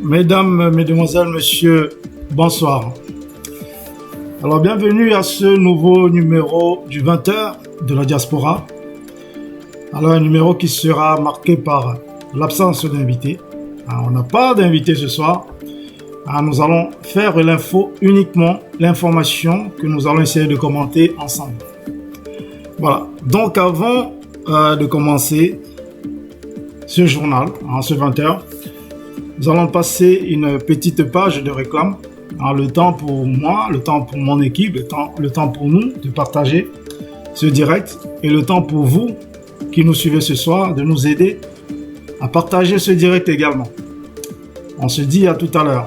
Mesdames, Mesdemoiselles, Messieurs, bonsoir. Alors bienvenue à ce nouveau numéro du 20h de la diaspora. Alors un numéro qui sera marqué par l'absence d'invités. On n'a pas d'invités ce soir. Nous allons faire l'info uniquement, l'information que nous allons essayer de commenter ensemble. Voilà, donc avant de commencer ce journal, ce 20h, nous allons passer une petite page de réclame. Le temps pour moi, le temps pour mon équipe, le temps pour nous de partager ce direct et le temps pour vous qui nous suivez ce soir de nous aider à partager ce direct également. On se dit à tout à l'heure.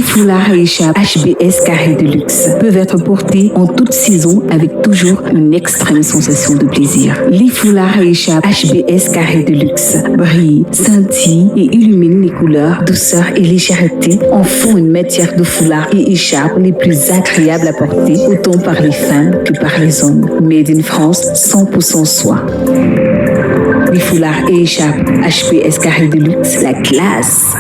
Foulards et écharpes HBS Carré de Luxe peuvent être portés en toute saison avec toujours une extrême sensation de plaisir. Les foulards et écharpes HBS Carré de Luxe brillent, scintillent et illuminent les couleurs, douceur et légèreté en font une matière de foulards et écharpes les plus agréables à porter autant par les femmes que par les hommes. Made in France, 100% soie. Les foulards et écharpes HBS Carré de Luxe, la classe.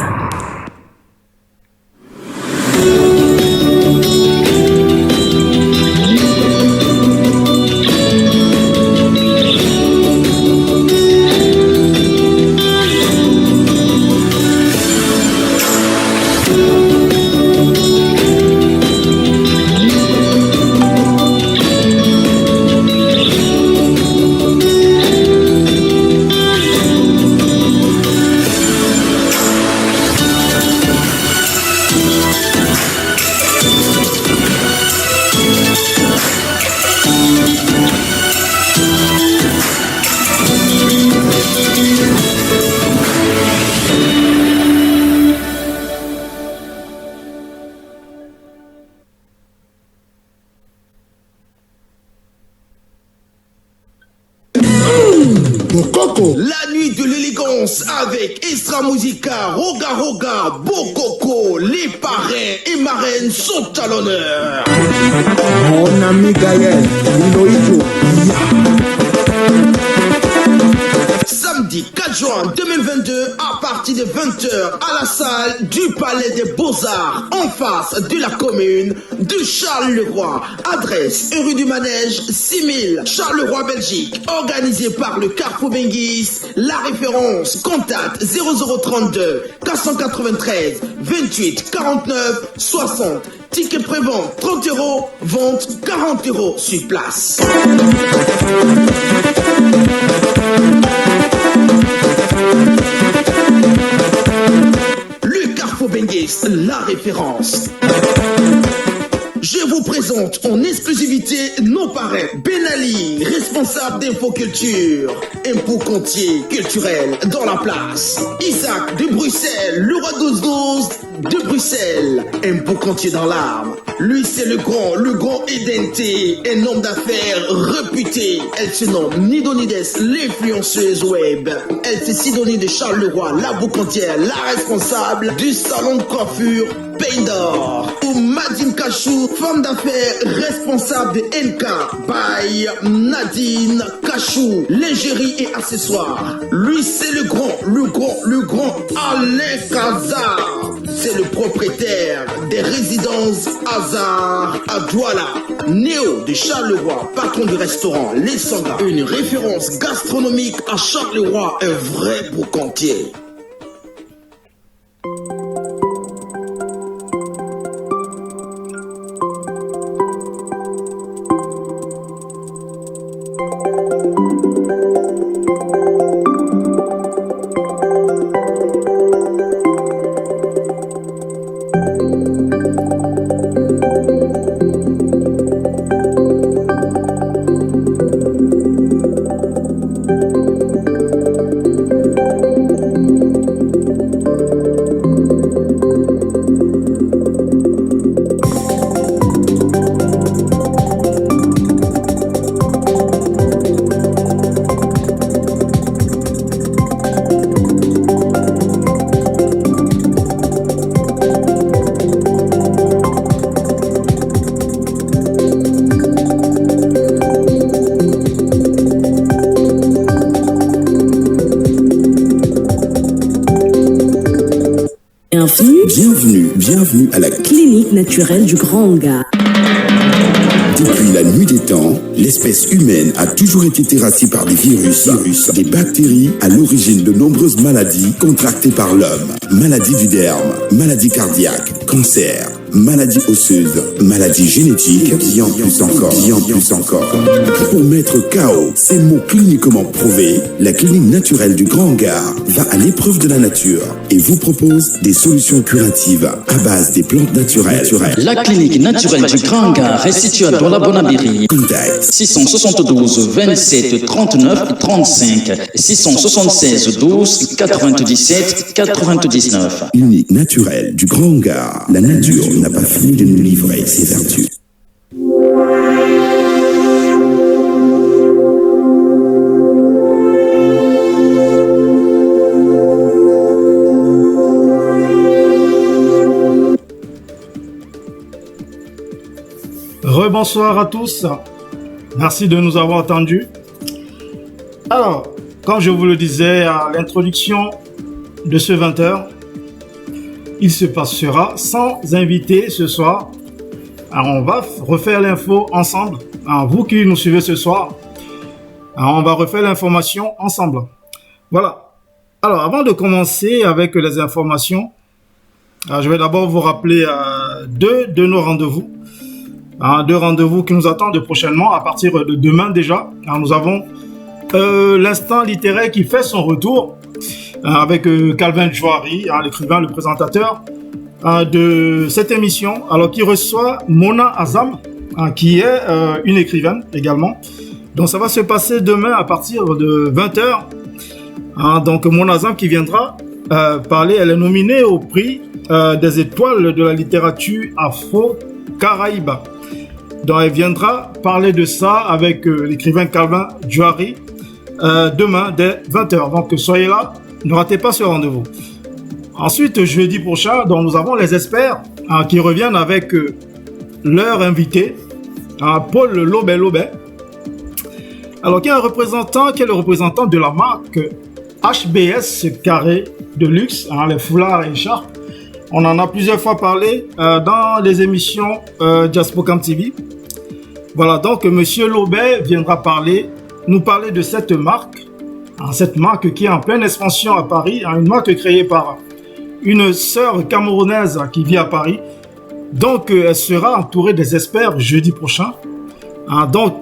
La nuit de l'élégance avec Extra Musica, Roga Roga, Bokoko, les parrains et marraines sont à l'honneur. Mon ami Gaël, Niloïdo, Samedi 4 juin 2022 à partir de 20h à la salle du Palais des Beaux-Arts en face de la commune de Charleroi. Adresse rue du Manège 6000 Charleroi Belgique. Organisé par le Carrefour Benguis. La référence contact 0032 493 28 49 60. Ticket prévente 30 €, vente 40 € sur place. Le Carrefour Benguis, la référence. Je vous présente en exclusivité nos parrains. Ben Ali, responsable d'Infoculture. Impôt Comptier culturel dans la place. Isaac de Bruxelles, le roi 12-12 de Bruxelles. Impôt Comptier dans l'âme. Lui c'est le grand édenté, un homme d'affaires réputé. Elle se nomme Nidonides, l'influenceuse web. Elle c'est Sidonie de Charleroi, la boucantière, la responsable du salon de coiffure Pays Vendor ou Madine Kachou, femme d'affaires responsable de NK by Nadine Kachou, lingerie et accessoires. Lui c'est le grand Alain Kazar. C'est le propriétaire des résidences Hazard à Douala. Néo de Charleroi, patron du restaurant Les Sangas, une référence gastronomique à Charleroi, un vrai boucantier. Bienvenue à la clinique naturelle du Grand Hangar. Depuis la nuit des temps, l'espèce humaine a toujours été terrassée par des virus, des bactéries à l'origine de nombreuses maladies contractées par l'homme. Maladies du derme, maladies cardiaques, cancer, maladies osseuses, maladies génétiques, et en plus encore. Pour mettre KO ces mots cliniquement prouvés, la clinique naturelle du Grand Hangar va à l'épreuve de la nature et vous propose des solutions curatives à base des plantes naturelles. La clinique naturelle du Grand Hangar est située à Douala Bonabiri. Contact 672 27 39 35 676 12 97 99. Clinique naturelle du Grand Hangar. La nature n'a pas fini de nous livrer ses vertus. Rebonsoir à tous. Merci de nous avoir attendus. Alors, comme je vous le disais à l'introduction de ce 20h, il se passera sans invité ce soir. Alors, on va refaire l'info ensemble. Alors, vous qui nous suivez ce soir, alors, on va refaire l'information ensemble. Voilà. Alors, avant de commencer avec les informations, je vais d'abord vous rappeler deux de nos rendez-vous. Deux rendez-vous qui nous attendent prochainement à partir de demain déjà. Alors, nous avons l'instant littéraire qui fait son retour avec Calvin Jouari, l'écrivain, le présentateur de cette émission, alors qui reçoit Mona Azam, qui est une écrivaine également. Donc ça va se passer demain à partir de 20h. Donc Mona Azam qui viendra parler, elle est nominée au prix des étoiles de la littérature afro-caraïbe. Donc elle viendra parler de ça avec l'écrivain Calvin Jouari demain dès 20h. Donc soyez là, ne ratez pas ce rendez-vous. Ensuite, jeudi prochain, donc, nous avons les experts qui reviennent avec leur invité, Paul Lobet. Alors qui est le représentant de la marque HBS Carré de luxe, les foulards et écharpes. On en a plusieurs fois parlé dans les émissions Diaspocam TV. Voilà, donc Monsieur Lobet viendra nous parler de cette marque qui est en pleine expansion à Paris, une marque créée par une sœur camerounaise qui vit à Paris. Donc elle sera entourée des experts jeudi prochain. Donc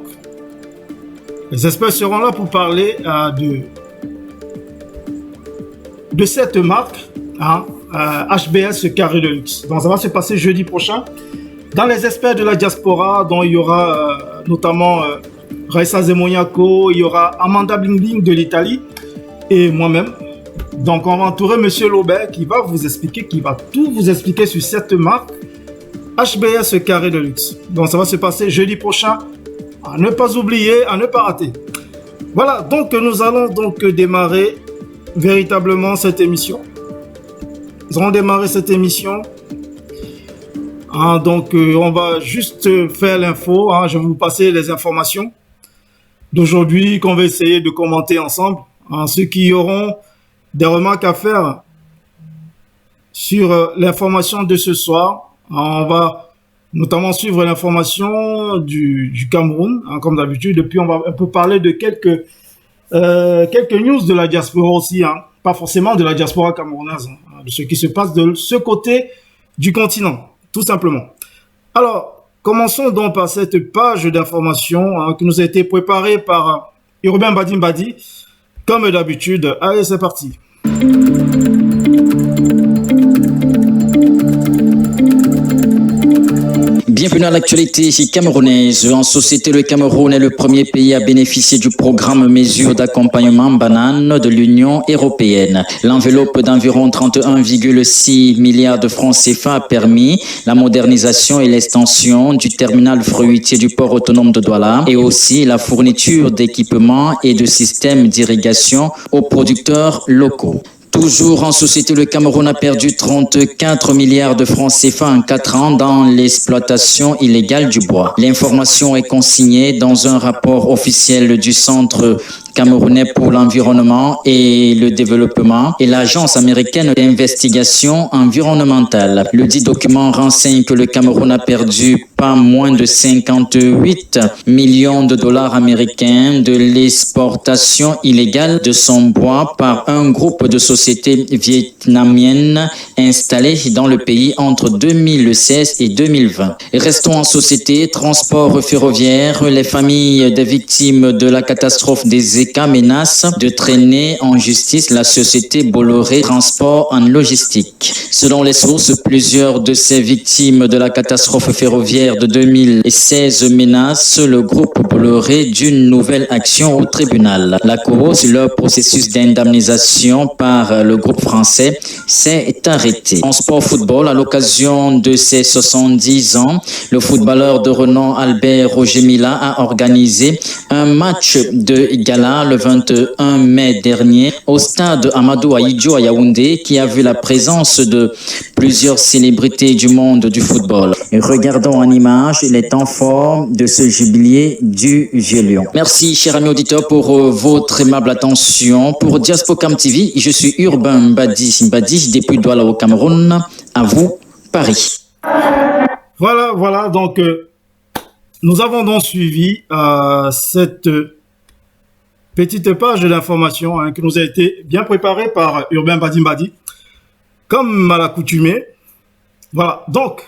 les experts seront là pour parler de cette marque, HBS Carré de luxe. Donc ça va se passer jeudi prochain. Dans les experts de la diaspora, dont il y aura notamment Raissa Zemoniako, il y aura Amanda Bling de l'Italie et moi-même. Donc on va entourer Monsieur Lobet qui va tout vous expliquer sur cette marque HBS Carré de luxe. Donc ça va se passer jeudi prochain. À ne pas oublier, à ne pas rater. Voilà, donc nous allons donc démarrer véritablement cette émission. Nous allons démarrer cette émission Hein, donc, on va juste faire l'info. Hein, je vais vous passer les informations d'aujourd'hui qu'on va essayer de commenter ensemble. Hein, ceux qui auront des remarques à faire sur l'information de ce soir, hein, on va notamment suivre l'information du Cameroun, hein, comme d'habitude. Et puis, on va un peu parler de quelques news de la diaspora aussi, hein, pas forcément de la diaspora camerounaise, hein, de ce qui se passe de ce côté du continent, tout simplement. Alors, commençons donc par cette page d'information, hein, qui nous a été préparée par Urbain Badi, comme d'habitude. Allez, c'est parti. Bienvenue à l'actualité camerounaise. En société, le Cameroun est le premier pays à bénéficier du programme Mesures d'accompagnement banane de l'Union européenne. L'enveloppe d'environ 31,6 milliards de francs CFA a permis la modernisation et l'extension du terminal fruitier du port autonome de Douala et aussi la fourniture d'équipements et de systèmes d'irrigation aux producteurs locaux. Toujours en société, le Cameroun a perdu 34 milliards de francs CFA en 4 ans dans l'exploitation illégale du bois. L'information est consignée dans un rapport officiel du Centre camerounais pour l'environnement et le développement et l'Agence américaine d'investigation environnementale. Le dit document renseigne que le Cameroun a perdu pas moins de 58 millions de dollars américains de l'exportation illégale de son bois par un groupe de sociétés vietnamiennes installées dans le pays entre 2016 et 2020. Restons en société, transport ferroviaire. Les familles des victimes de la catastrophe des ECA menacent de traîner en justice la société Bolloré Transport en Logistique. Selon les sources, plusieurs de ces victimes de la catastrophe ferroviaire de 2016 menacent le groupe Bolloré d'une nouvelle action au tribunal. La cause, leur processus d'indemnisation par le groupe français, s'est arrêté. En sport football, à l'occasion de ses 70 ans, le footballeur de renom Albert Roger Mila a organisé un match de gala le 21 mai dernier au stade Amadou Ahidjo à Yaoundé, qui a vu la présence de plusieurs célébrités du monde du football. Regardons en image les temps forts de ce jubilé du Vieux Lion. Merci, chers amis auditeurs, pour votre aimable attention. Pour Diaspocam TV, je suis Urbain Badi depuis Douala au Cameroun. À vous, Paris. Voilà, donc nous avons donc suivi cette petite page d'information, hein, qui nous a été bien préparée par Urbain Badi, comme à l'accoutumée. Voilà, donc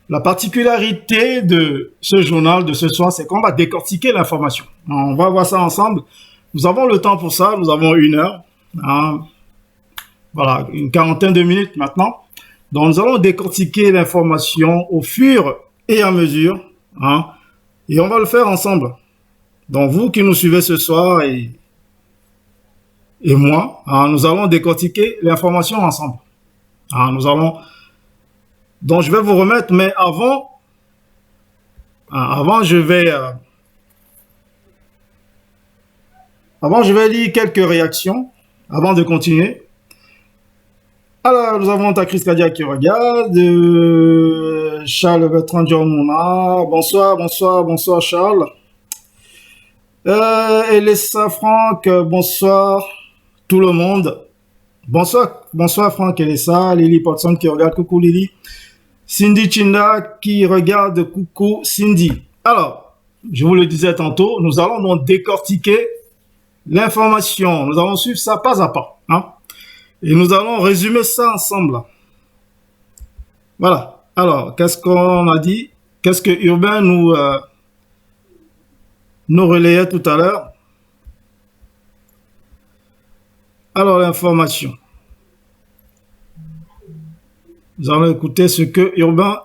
la particularité de ce journal de ce soir, c'est qu'on va décortiquer l'information. On va voir ça ensemble. Nous avons le temps pour ça, nous avons 1 heure. Hein, voilà, une quarantaine de minutes maintenant. Donc nous allons décortiquer l'information au fur et à mesure. Hein, et on va le faire ensemble. Donc vous qui nous suivez ce soir et moi, hein, nous allons décortiquer l'information ensemble. Hein, donc je vais vous remettre, mais avant je vais lire quelques réactions avant de continuer. Alors, nous avons Takris Kadia qui regarde, Charles Bertrand Diormona, bonsoir Charles. Elessa Franck, bonsoir tout le monde. Bonsoir Franck Elessa, Lily Potson qui regarde, coucou Lily. Cindy Chinda qui regarde, coucou Cindy. Alors, je vous le disais tantôt, nous allons donc décortiquer l'information. Nous allons suivre ça pas à pas. Hein? Et nous allons résumer ça ensemble. Voilà. Alors, qu'est-ce qu'on a dit? Qu'est-ce que Urbain nous relayait tout à l'heure? Alors, l'information. Nous allons écouter ce que Urbain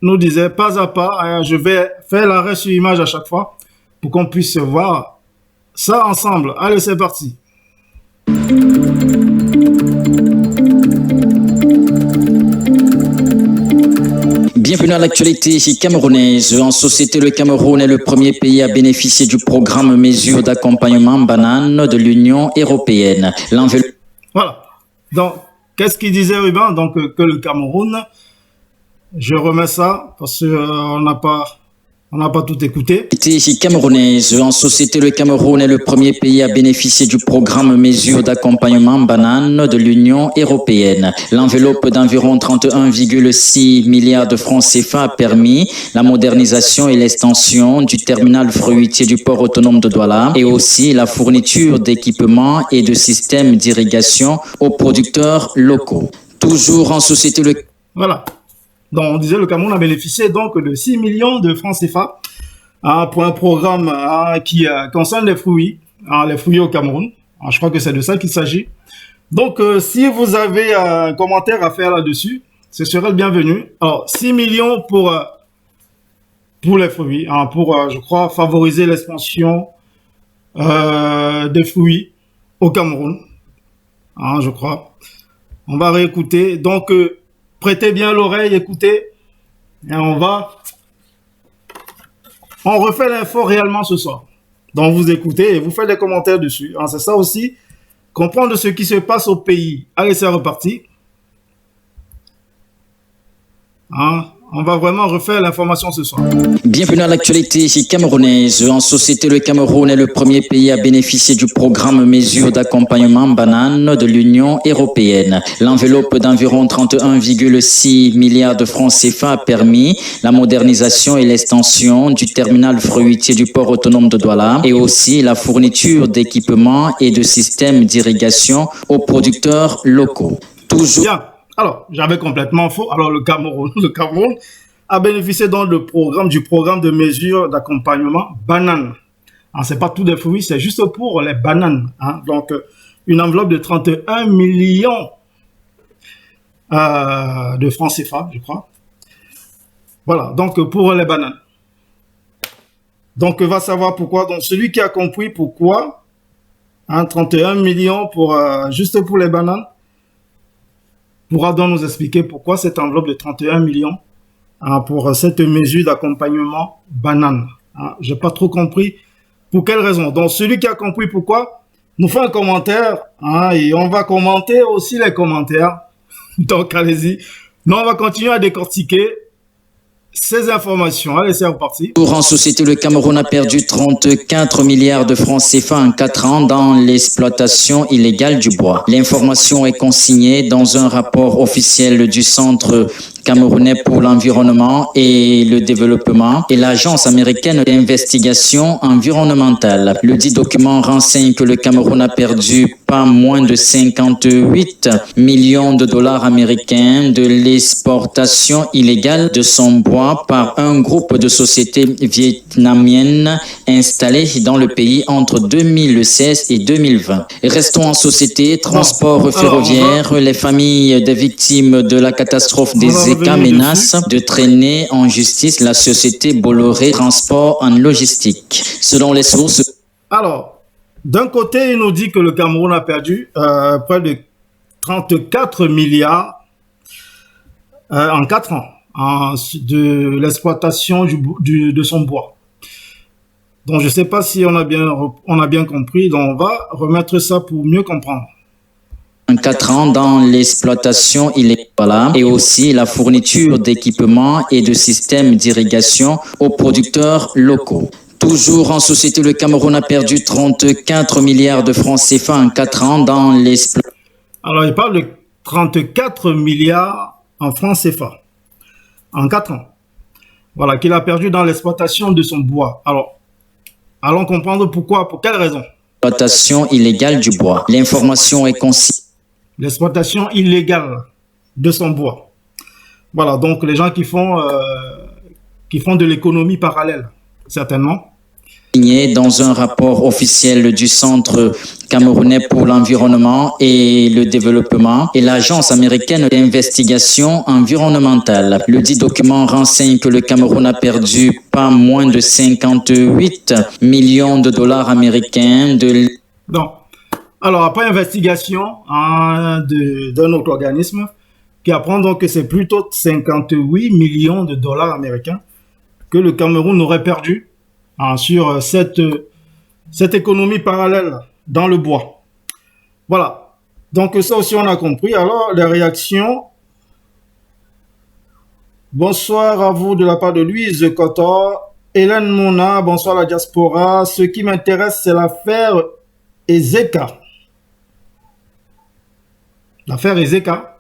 nous disait pas à pas. Je vais faire l'arrêt sur image à chaque fois pour qu'on puisse voir ça ensemble. Allez, c'est parti. Bienvenue à l'actualité camerounaise. En société, le Cameroun est le premier pays à bénéficier du programme Mesures d'accompagnement banane de l'Union européenne. Voilà. Donc, qu'est-ce qu'il disait Ruben? Donc, que le Cameroun Je remets ça parce qu'on n'a pas tout écouté. Camerounaise. En société, le Cameroun est le premier pays à bénéficier du programme Mesures d'accompagnement banane de l'Union européenne. L'enveloppe d'environ 31,6 milliards de francs CFA a permis la modernisation et l'extension du terminal fruitier du port autonome de Douala et aussi la fourniture d'équipements et de systèmes d'irrigation aux producteurs locaux. Toujours en société, le... Voilà. Donc, on disait le Cameroun a bénéficié donc de 6 millions de francs CFA pour un programme qui concerne les fruits au Cameroun. Je crois que c'est de ça qu'il s'agit. Donc, si vous avez un commentaire à faire là-dessus, ce serait le bienvenu. Alors, 6 millions pour les fruits, pour, je crois, favoriser l'expansion des fruits au Cameroun. Je crois. On va réécouter. Donc, prêtez bien l'oreille, écoutez, et on refait l'info réellement ce soir. Donc vous écoutez et vous faites des commentaires dessus. C'est ça aussi, comprendre ce qui se passe au pays. Allez, c'est reparti. On va vraiment refaire l'information ce soir. Bienvenue à l'actualité camerounaise. En société, le Cameroun est le premier pays à bénéficier du programme Mesures d'accompagnement banane de l'Union européenne. L'enveloppe d'environ 31,6 milliards de francs CFA a permis la modernisation et l'extension du terminal fruitier du port autonome de Douala et aussi la fourniture d'équipements et de systèmes d'irrigation aux producteurs locaux. Toujours. Bien. Alors, j'avais complètement faux. Alors, le Cameroun a bénéficié donc du programme de mesures d'accompagnement banane. C'est pas tous des fruits, c'est juste pour les bananes. Donc, une enveloppe de 31 millions de francs CFA, je crois. Voilà, donc pour les bananes. Donc, va savoir pourquoi. Donc, celui qui a compris pourquoi, 31 millions juste pour les bananes, pourra donc nous expliquer pourquoi cette enveloppe de 31 millions pour cette mesure d'accompagnement banane. J'ai pas trop compris pour quelle raison. Donc, celui qui a compris pourquoi, nous fait un commentaire et on va commenter aussi les commentaires. Donc, allez-y. Nous, on va continuer à décortiquer ces informations. Allez, c'est reparti. Pour en société, le Cameroun a perdu 34 milliards de francs CFA en 4 ans dans l'exploitation illégale du bois. L'information est consignée dans un rapport officiel du Centre camerounais pour l'environnement et le développement et l'Agence américaine d'investigation environnementale. Le dit document renseigne que le Cameroun a perdu pas moins de 58 millions de dollars américains de l'exportation illégale de son bois par un groupe de sociétés vietnamiennes installées dans le pays entre 2016 et 2020. Restons en société, transport ferroviaire, les familles des victimes de la catastrophe des ECA menacent de traîner en justice la société Bolloré Transport en logistique. Selon les sources... Alors, d'un côté, il nous dit que le Cameroun a perdu près de 34 milliards en 4 ans de l'exploitation de son bois. Donc, je ne sais pas si on a bien compris. Donc, on va remettre ça pour mieux comprendre. En 4 ans dans l'exploitation illégale et aussi la fourniture d'équipements et de systèmes d'irrigation aux producteurs locaux. Toujours en société, le Cameroun a perdu 34 milliards de francs CFA en 4 ans dans l'exploitation. Alors, il parle de 34 milliards en francs CFA en 4 ans. Voilà, qu'il a perdu dans l'exploitation de son bois. Alors, allons comprendre pourquoi, pour quelle raison. L'exploitation illégale du bois. L'information est consignée. L'exploitation illégale de son bois. Voilà, donc les gens qui font de l'économie parallèle, certainement. Dans un rapport officiel du Centre camerounais pour l'environnement et le développement et l'Agence américaine d'investigation environnementale. Le dit document renseigne que le Cameroun a perdu pas moins de 58 millions de dollars américains de... Donc, alors après investigation d'un autre organisme qui apprend donc que c'est plutôt 58 millions de dollars américains que le Cameroun aurait perdu sur cette économie parallèle dans le bois. Voilà. Donc ça aussi on a compris. Alors les réactions Bonsoir à vous de la part de Louise Kotor. Hélène Mona, bonsoir la diaspora. Ce qui m'intéresse, c'est l'affaire Ezeka. L'affaire Ezeka.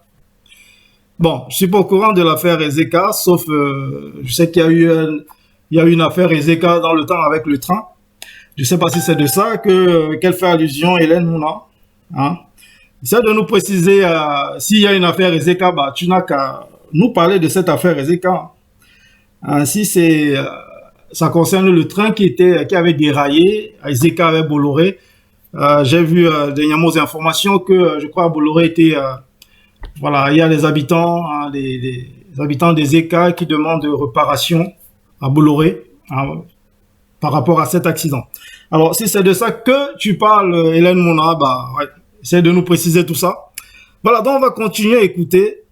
Bon, je suis pas au courant de l'affaire Ezeka, sauf je sais qu'il y a eu une affaire Ezeka dans le temps avec le train. Je sais pas si c'est de ça qu'elle fait allusion, Hélène Mouna. Hein? Essaie de nous préciser s'il y a une affaire Ezeka, bah, tu n'as qu'à nous parler de cette affaire Ezeka. Hein, si ça concerne le train qui avait déraillé, Ezeka avec Bolloré. J'ai vu dernièrement aux informations que je crois à Bolloré était voilà, il y a les habitants, hein, les habitants des ECA qui demandent réparation à Bolloré hein, par rapport à cet accident. Alors, si c'est de ça que tu parles, Hélène Mona, bah, ouais, essaie de nous préciser tout ça. Voilà, donc on va continuer à écouter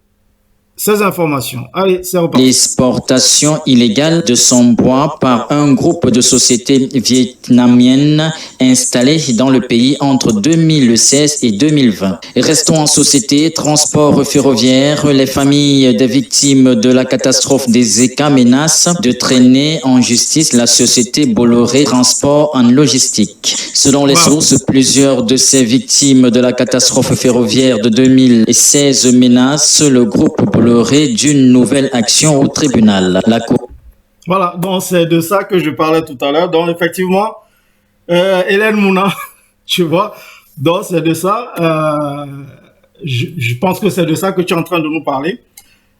ces informations. Allez, c'est reparti. L'exportation illégale de son bois par un groupe de sociétés vietnamiennes installées dans le pays entre 2016 et 2020. Restons en société, transport ferroviaire. Les familles des victimes de la catastrophe des ECA menacent de traîner en justice la société Bolloré Transport en Logistique. Selon les sources, plusieurs de ces victimes de la catastrophe ferroviaire de 2016 menacent le groupe Bolloré d'une nouvelle action au tribunal. Voilà, donc c'est de ça que je parlais tout à l'heure. Donc effectivement, Hélène Mouna, tu vois, donc c'est de ça. Je pense que c'est de ça que tu es en train de nous parler,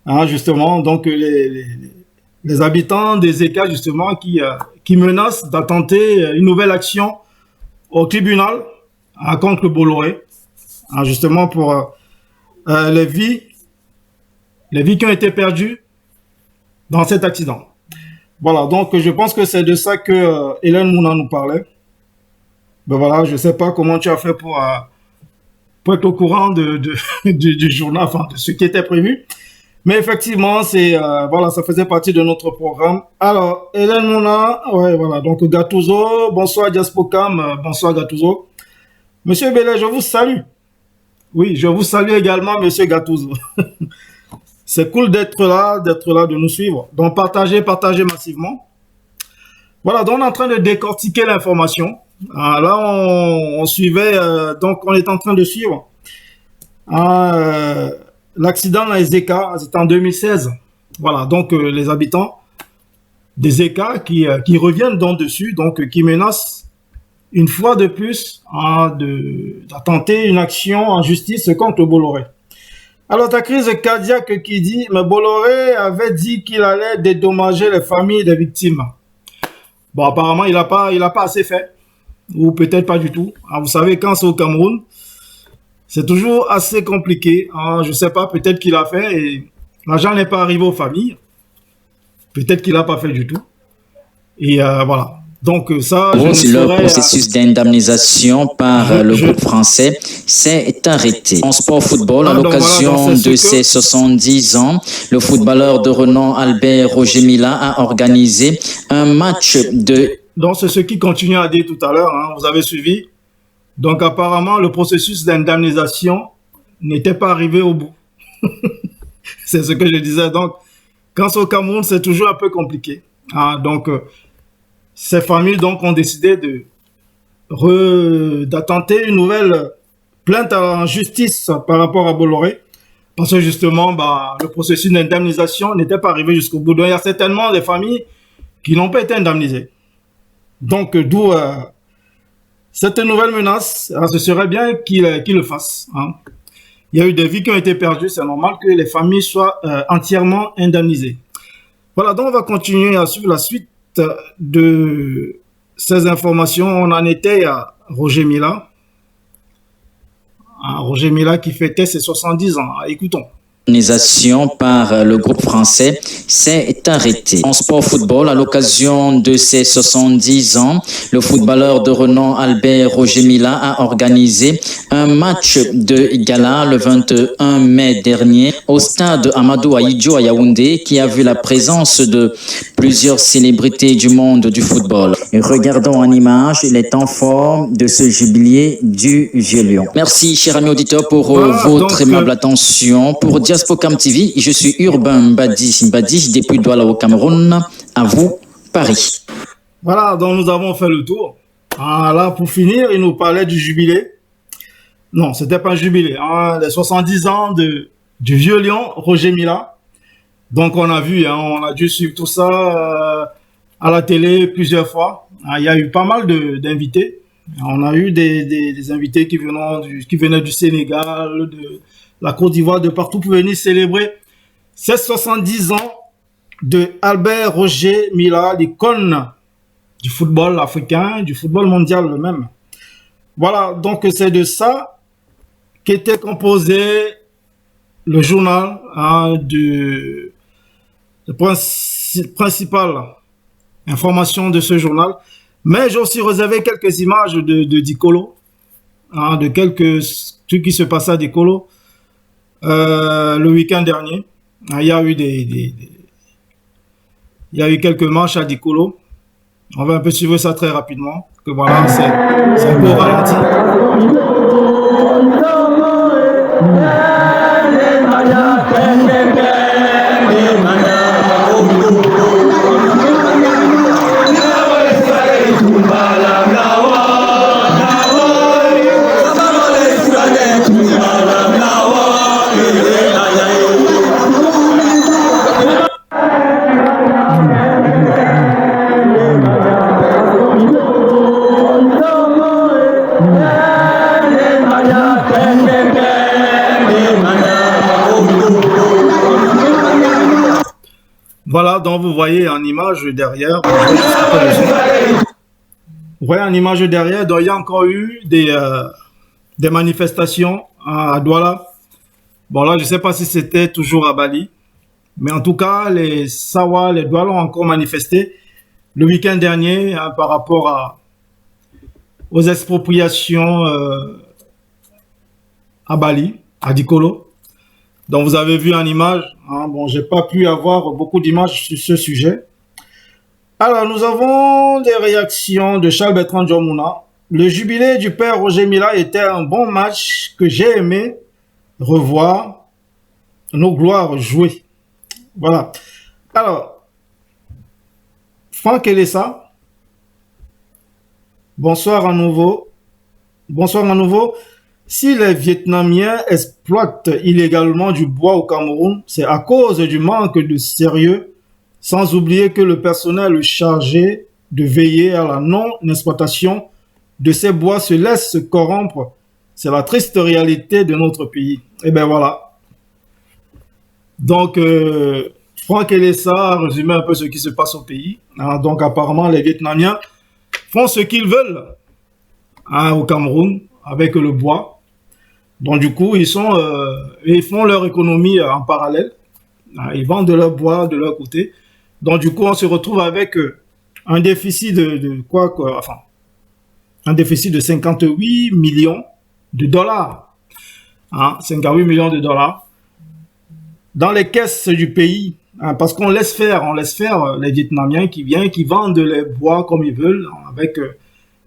hein, justement. Donc les habitants des ECA justement qui menacent d'attenter une nouvelle action au tribunal hein, contre Bolloré, hein, justement pour les vies qui ont été perdues dans cet accident. Voilà, donc je pense que c'est de ça que Hélène Mouna nous parlait. Ben voilà, je sais pas comment tu as fait pour être au courant du journal, enfin de ce qui était prévu. Mais effectivement, voilà, ça faisait partie de notre programme. Alors, Hélène Mouna, ouais, voilà, donc Gattuso, bonsoir Diaspocam, bonsoir Gattuso. Monsieur Bellet, je vous salue. Oui, je vous salue également, Monsieur Gattuso. C'est cool d'être là, de nous suivre. Donc, partagez massivement. Voilà, donc on est en train de décortiquer l'information. Là, on suivait, donc on est en train de suivre l'accident dans les ECA, c'était en 2016. Voilà, donc les habitants des ECA qui reviennent donc dessus, donc qui menacent une fois de plus d'attenter une action en justice contre Bolloré. Alors, ta crise cardiaque qui dit, mais Bolloré avait dit qu'il allait dédommager les familles des victimes. Bon, apparemment, il a pas assez fait. Ou peut-être pas du tout. Alors, vous savez, quand c'est au Cameroun, c'est toujours assez compliqué. Alors, je sais pas, peut-être qu'il a fait et l'argent n'est pas arrivé aux familles. Peut-être qu'il n'a pas fait du tout. Et voilà. Donc ça, le processus d'indemnisation par le groupe français s'est arrêté. En sport football, à l'occasion de ses 70 ans, le footballeur de renom Albert Roger Mila a organisé un match de... Donc c'est ce qui continue à dire tout à l'heure, hein, vous avez suivi. Donc apparemment, le processus d'indemnisation n'était pas arrivé au bout. C'est ce que je disais. Donc, quand c'est au Cameroun, c'est toujours un peu compliqué. Hein, donc... ces familles donc ont décidé d'attenter une nouvelle plainte en justice par rapport à Bolloré parce que justement le processus d'indemnisation n'était pas arrivé jusqu'au bout. Donc il y a certainement des familles qui n'ont pas été indemnisées. Donc d'où cette nouvelle menace, ce serait bien qu'il le fasse. Hein. Il y a eu des vies qui ont été perdues, c'est normal que les familles soient entièrement indemnisées. Voilà, donc on va continuer à suivre la suite de ces informations. On en était à Roger Mila. Roger Mila qui fêtait ses 70 ans. Écoutons. L'organisation par le groupe français s'est arrêtée. En sport football, à l'occasion de ses 70 ans, le footballeur de renom Albert Roger Mila a organisé un match de gala le 21 mai dernier au stade Amadou Ahidjo à Yaoundé qui a vu la présence de plusieurs célébrités du monde du football. Et regardons en image les temps forts de ce jubilé du Vieux Lion. Merci, cher ami auditeur, pour votre aimable attention. Pour dire Diaspocam TV. Je suis Urbain Mbadi depuis Douala au Cameroun. À vous, Paris. Voilà, donc nous avons fait le tour. Là, pour finir, il nous parlait du jubilé. Non, c'était pas un jubilé. Les 70 ans du vieux lion, Roger Mila. Donc, on a vu, on a dû suivre tout ça à la télé plusieurs fois. Il y a eu pas mal d'invités. On a eu des invités qui venaient du Sénégal, de la Côte d'Ivoire, de partout pour venir célébrer ces 70 ans de Albert Roger Mila, l'icône du football africain, du football mondial même. Voilà, donc c'est de ça qu'était composé le journal de principale information de ce journal. Mais j'ai aussi réservé quelques images de Dikolo, de quelques trucs qui se passaient à Dikolo le week-end dernier. Il y a eu il y a eu quelques matchs à Dikolo. On va un peu suivre ça très rapidement. Que voilà, c'est un peu ralenti. Voilà, donc vous voyez en image derrière. Vous voyez en image derrière, donc il y a encore eu des manifestations à Douala. Bon là, je ne sais pas si c'était toujours à Bali, mais en tout cas, les Sawa, les Douala ont encore manifesté le week-end dernier par rapport aux expropriations à Bali, à Dikolo. Donc vous avez vu en image, bon, j'ai pas pu avoir beaucoup d'images sur ce sujet. Alors nous avons des réactions de Charles Bertrand Djomouna. Le jubilé du père Roger Mila était un bon match que j'ai aimé revoir nos gloires jouer. Voilà. Alors, Franck Elessa, bonsoir à nouveau. Bonsoir à nouveau. Si les Vietnamiens exploitent illégalement du bois au Cameroun, c'est à cause du manque de sérieux, sans oublier que le personnel chargé de veiller à la non-exploitation de ces bois se laisse corrompre. C'est la triste réalité de notre pays. Et bien voilà. Donc, Franck Elessa a résumé un peu ce qui se passe au pays. Donc apparemment, les Vietnamiens font ce qu'ils veulent au Cameroun avec le bois. Donc du coup, ils font leur économie en parallèle. Ils vendent de leur bois de leur côté. Donc du coup, on se retrouve avec un déficit un déficit de 58 millions de dollars. 58 millions de dollars dans les caisses du pays. Parce qu'on laisse faire les Vietnamiens qui vendent les bois comme ils veulent.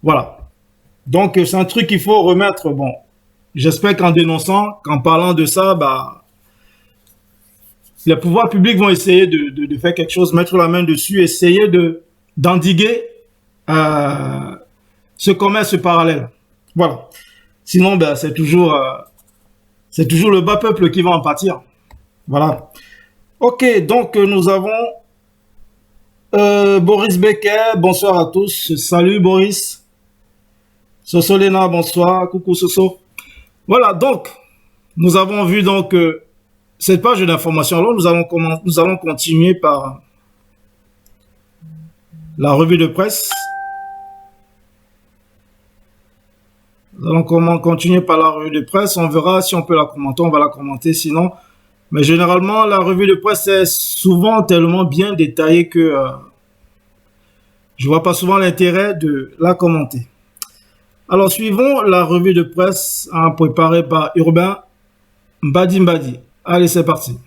Voilà. Donc c'est un truc qu'il faut remettre. Bon. J'espère qu'en parlant de ça, les pouvoirs publics vont essayer de faire quelque chose, mettre la main dessus, essayer d'endiguer ce commerce parallèle. Voilà. Sinon, c'est toujours le bas peuple qui va en pâtir. Voilà. Ok, donc nous avons Boris Becker. Bonsoir à tous. Salut Boris. Soso Lena, bonsoir. Coucou Soso. Voilà, donc, nous avons vu donc cette page d'information. Alors, nous allons continuer par la revue de presse. Nous allons continuer par la revue de presse. On verra si on peut la commenter. On va la commenter sinon. Mais généralement, la revue de presse est souvent tellement bien détaillée que je vois pas souvent l'intérêt de la commenter. Alors, suivons la revue de presse préparée par Urbain Mbadi. Allez, c'est parti.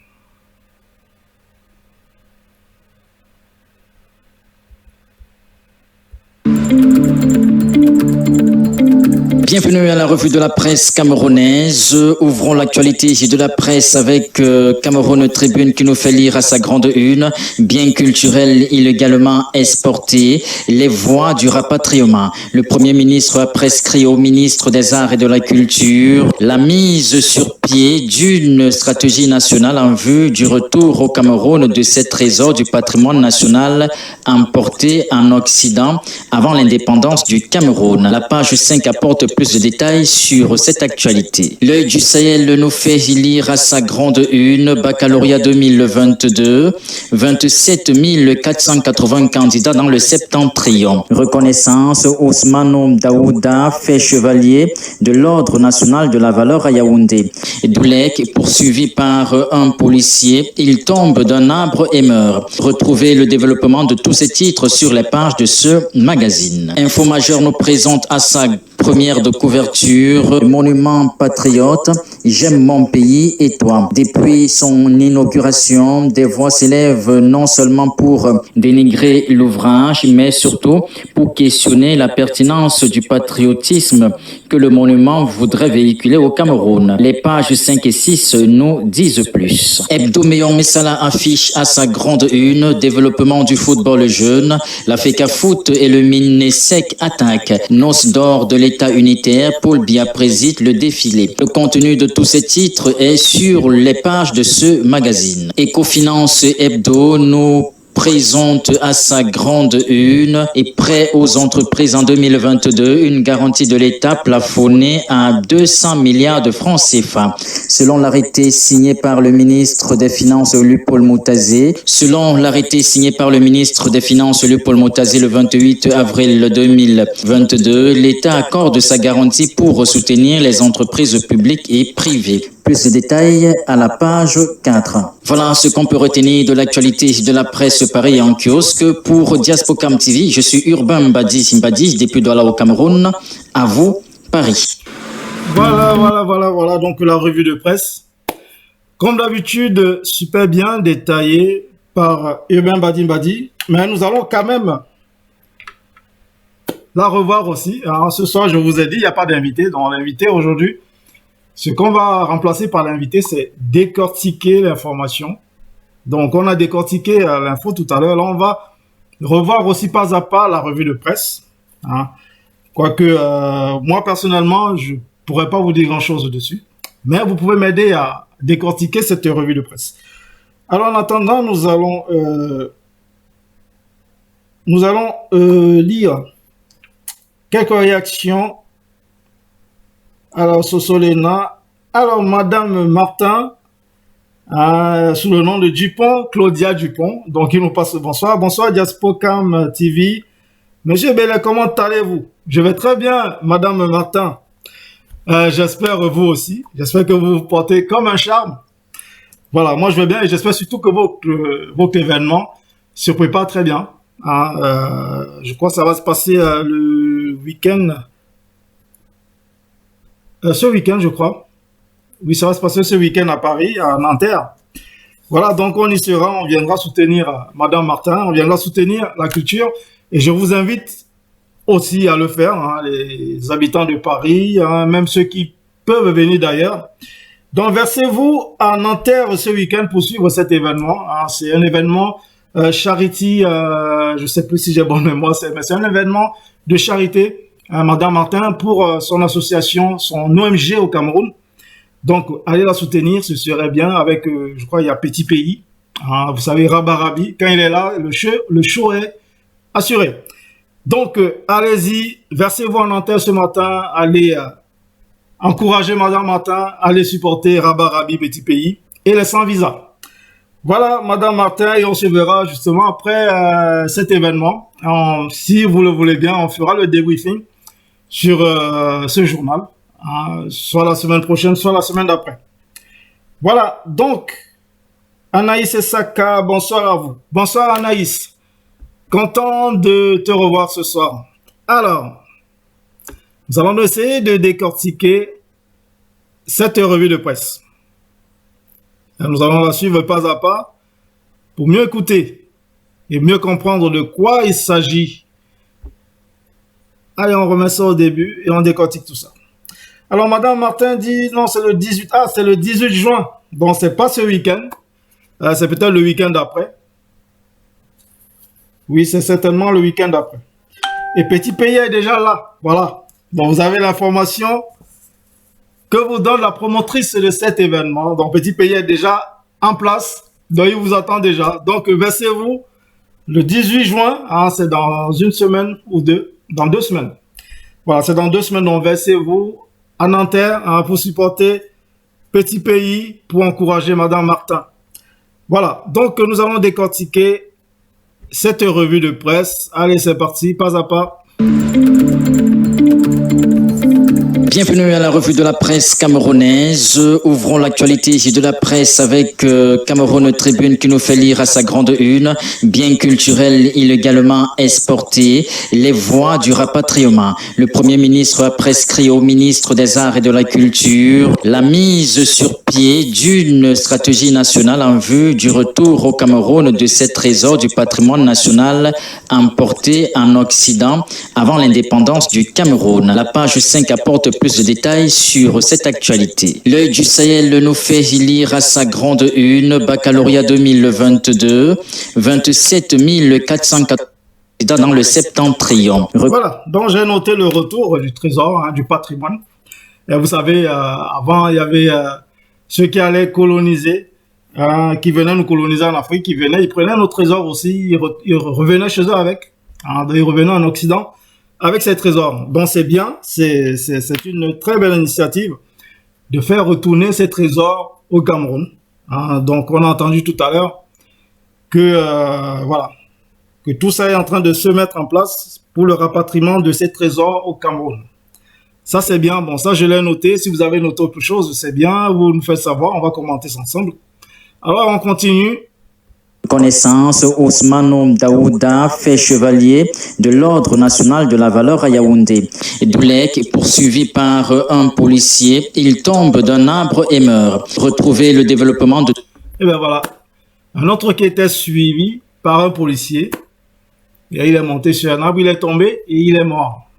Bienvenue à la revue de la presse camerounaise. Ouvrons l'actualité de la presse avec Cameroun Tribune qui nous fait lire à sa grande une. Bien culturel illégalement exporté, les voies du rapatriement. Le Premier ministre a prescrit au ministre des Arts et de la Culture la mise sur pied d'une stratégie nationale en vue du retour au Cameroun de ces trésors du patrimoine national importés en Occident avant l'indépendance du Cameroun. La page 5 apporte plus de détails sur cette actualité. L'œil du Sahel nous fait lire à sa grande une, baccalauréat 2022, 27 480 candidats dans le septentrion. Reconnaissance, Ousmane Daouda fait chevalier de l'ordre national de la valeur à Yaoundé. Doulek est poursuivi par un policier, il tombe d'un arbre et meurt. Retrouvez le développement de tous ces titres sur les pages de ce magazine. Info Majeur nous présente à sa première de couverture, monument patriote, j'aime mon pays et toi. Depuis son inauguration, des voix s'élèvent non seulement pour dénigrer l'ouvrage, mais surtout pour questionner la pertinence du patriotisme que le monument voudrait véhiculer au Cameroun. Les pages 5 et 6 nous disent plus. Hebdo Meillon Messala affiche à sa grande une, développement du football jeune, la FECA Foot et le Minesec attaque. Noce d'or de l'État unitaire, Paul Biya préside le défilé. Le contenu de tous ces titres est sur les pages de ce magazine. Ecofinance Hebdo nous présente à sa grande une et prêt aux entreprises en 2022, une garantie de l'État plafonnée à 200 milliards de francs CFA. Selon l'arrêté signé par le ministre des Finances, Paul Moutazé, le 28 avril 2022, l'État accorde sa garantie pour soutenir les entreprises publiques et privées. Plus de détails à la page 4. Voilà ce qu'on peut retenir de l'actualité de la presse Paris en kiosque. Pour Diaspocam TV, je suis Urbain Mbadi, député Douala au Cameroun. À vous, Paris. Voilà. Donc la revue de presse. Comme d'habitude, super bien détaillé par Urbain Mbadi. Mais nous allons quand même la revoir aussi. Alors, ce soir, je vous ai dit, il n'y a pas d'invité. Donc l'invité aujourd'hui, ce qu'on va remplacer par l'invité, c'est décortiquer l'information. Donc, on a décortiqué l'info tout à l'heure. Là, on va revoir aussi pas à pas la revue de presse. Quoique, moi, personnellement, je pourrais pas vous dire grand-chose dessus. Mais vous pouvez m'aider à décortiquer cette revue de presse. Alors, en attendant, nous allons lire quelques réactions. Alors, Sosolena. Alors, Madame Martin, sous le nom de Dupont, Claudia Dupont. Donc, il nous passe le bonsoir. Bonsoir, Diaspocam TV. Monsieur Bellet, comment allez-vous? Je vais très bien, Madame Martin. J'espère vous aussi. J'espère que vous vous portez comme un charme. Voilà, moi je vais bien et j'espère surtout que votre événement se prépare très bien. Je crois que ça va se passer le week-end. Ce week-end, je crois. Oui, ça va se passer ce week-end à Paris, à Nanterre. Voilà, donc on y sera, on viendra soutenir Madame Martin, on viendra soutenir la culture. Et je vous invite aussi à le faire, les habitants de Paris, même ceux qui peuvent venir d'ailleurs. Donc versez-vous à Nanterre ce week-end pour suivre cet événement. C'est un événement charity, je sais plus si j'ai bonne mémoire, mais c'est un événement de charité. Madame Martin pour son association, son ONG au Cameroun. Donc, allez la soutenir, ce serait bien avec, je crois, il y a Petit Pays. Vous savez, Rabarabi, quand il est là, le show est assuré. Donc, allez-y, versez-vous en Nanterre ce matin, allez encourager Madame Martin, allez supporter Rabarabi, Petit Pays et les sans visa. Voilà, Madame Martin, et on se verra justement après cet événement. Si vous le voulez bien, on fera le débriefing sur ce journal, soit la semaine prochaine, soit la semaine d'après. Voilà, donc, Anaïs Saka, bonsoir à vous. Bonsoir Anaïs, content de te revoir ce soir. Alors, nous allons essayer de décortiquer cette revue de presse. Nous allons la suivre pas à pas pour mieux écouter et mieux comprendre de quoi il s'agit. Allez, on remet ça au début et on décortique tout ça. Alors, Madame Martin dit, non, c'est le 18, c'est le 18 juin. Bon, c'est pas ce week-end. C'est peut-être le week-end d'après. Oui, c'est certainement le week-end d'après. Et Petit Pays est déjà là. Voilà. Donc, vous avez l'information que vous donne la promotrice de cet événement. Donc, Petit Pays est déjà en place. Donc, il vous attend déjà. Donc, versez-vous le 18 juin. C'est dans une semaine ou deux. Dans 2 semaines. Voilà, c'est dans 2 semaines. Donc, versez-vous à Nanterre pour supporter Petit Pays, pour encourager Madame Martin. Voilà. Donc, nous allons décortiquer cette revue de presse. Allez, c'est parti, pas à pas. Bienvenue à la revue de la presse camerounaise. Ouvrons l'actualité de la presse avec Cameroun Tribune qui nous fait lire à sa grande une. Bien culturel illégalement exporté, les voies du rapatriement. Le Premier ministre a prescrit au ministre des Arts et de la Culture la mise sur pied d'une stratégie nationale en vue du retour au Cameroun de ces trésors du patrimoine national emportés en Occident avant l'indépendance du Cameroun. La page 5 apporte plus de détails sur cette actualité. L'œil du Sahel nous fait lire à sa grande une, baccalauréat 2022, 27 404 dans le septentrion. Voilà, donc j'ai noté le retour du trésor, du patrimoine. Et vous savez, avant, il y avait ceux qui allaient coloniser, qui venaient nous coloniser en Afrique, ils prenaient nos trésors aussi, ils revenaient chez eux avec, ils revenaient en Occident avec ces trésors. Donc c'est bien, c'est une très belle initiative de faire retourner ces trésors au Cameroun. Donc on a entendu tout à l'heure que voilà, que tout ça est en train de se mettre en place pour le rapatriement de ces trésors au Cameroun. Ça c'est bien, bon ça je l'ai noté. Si vous avez noté autre chose, c'est bien, vous nous faites savoir, on va commenter ça ensemble. Alors on continue. Connaissance, Ousmane Daouda fait chevalier de l'Ordre national de la valeur à Yaoundé. Doulek, poursuivi par un policier, il tombe d'un arbre et meurt. Retrouver le développement de... Et bien voilà, un autre qui était suivi par un policier, et il est monté sur un arbre, il est tombé et il est mort.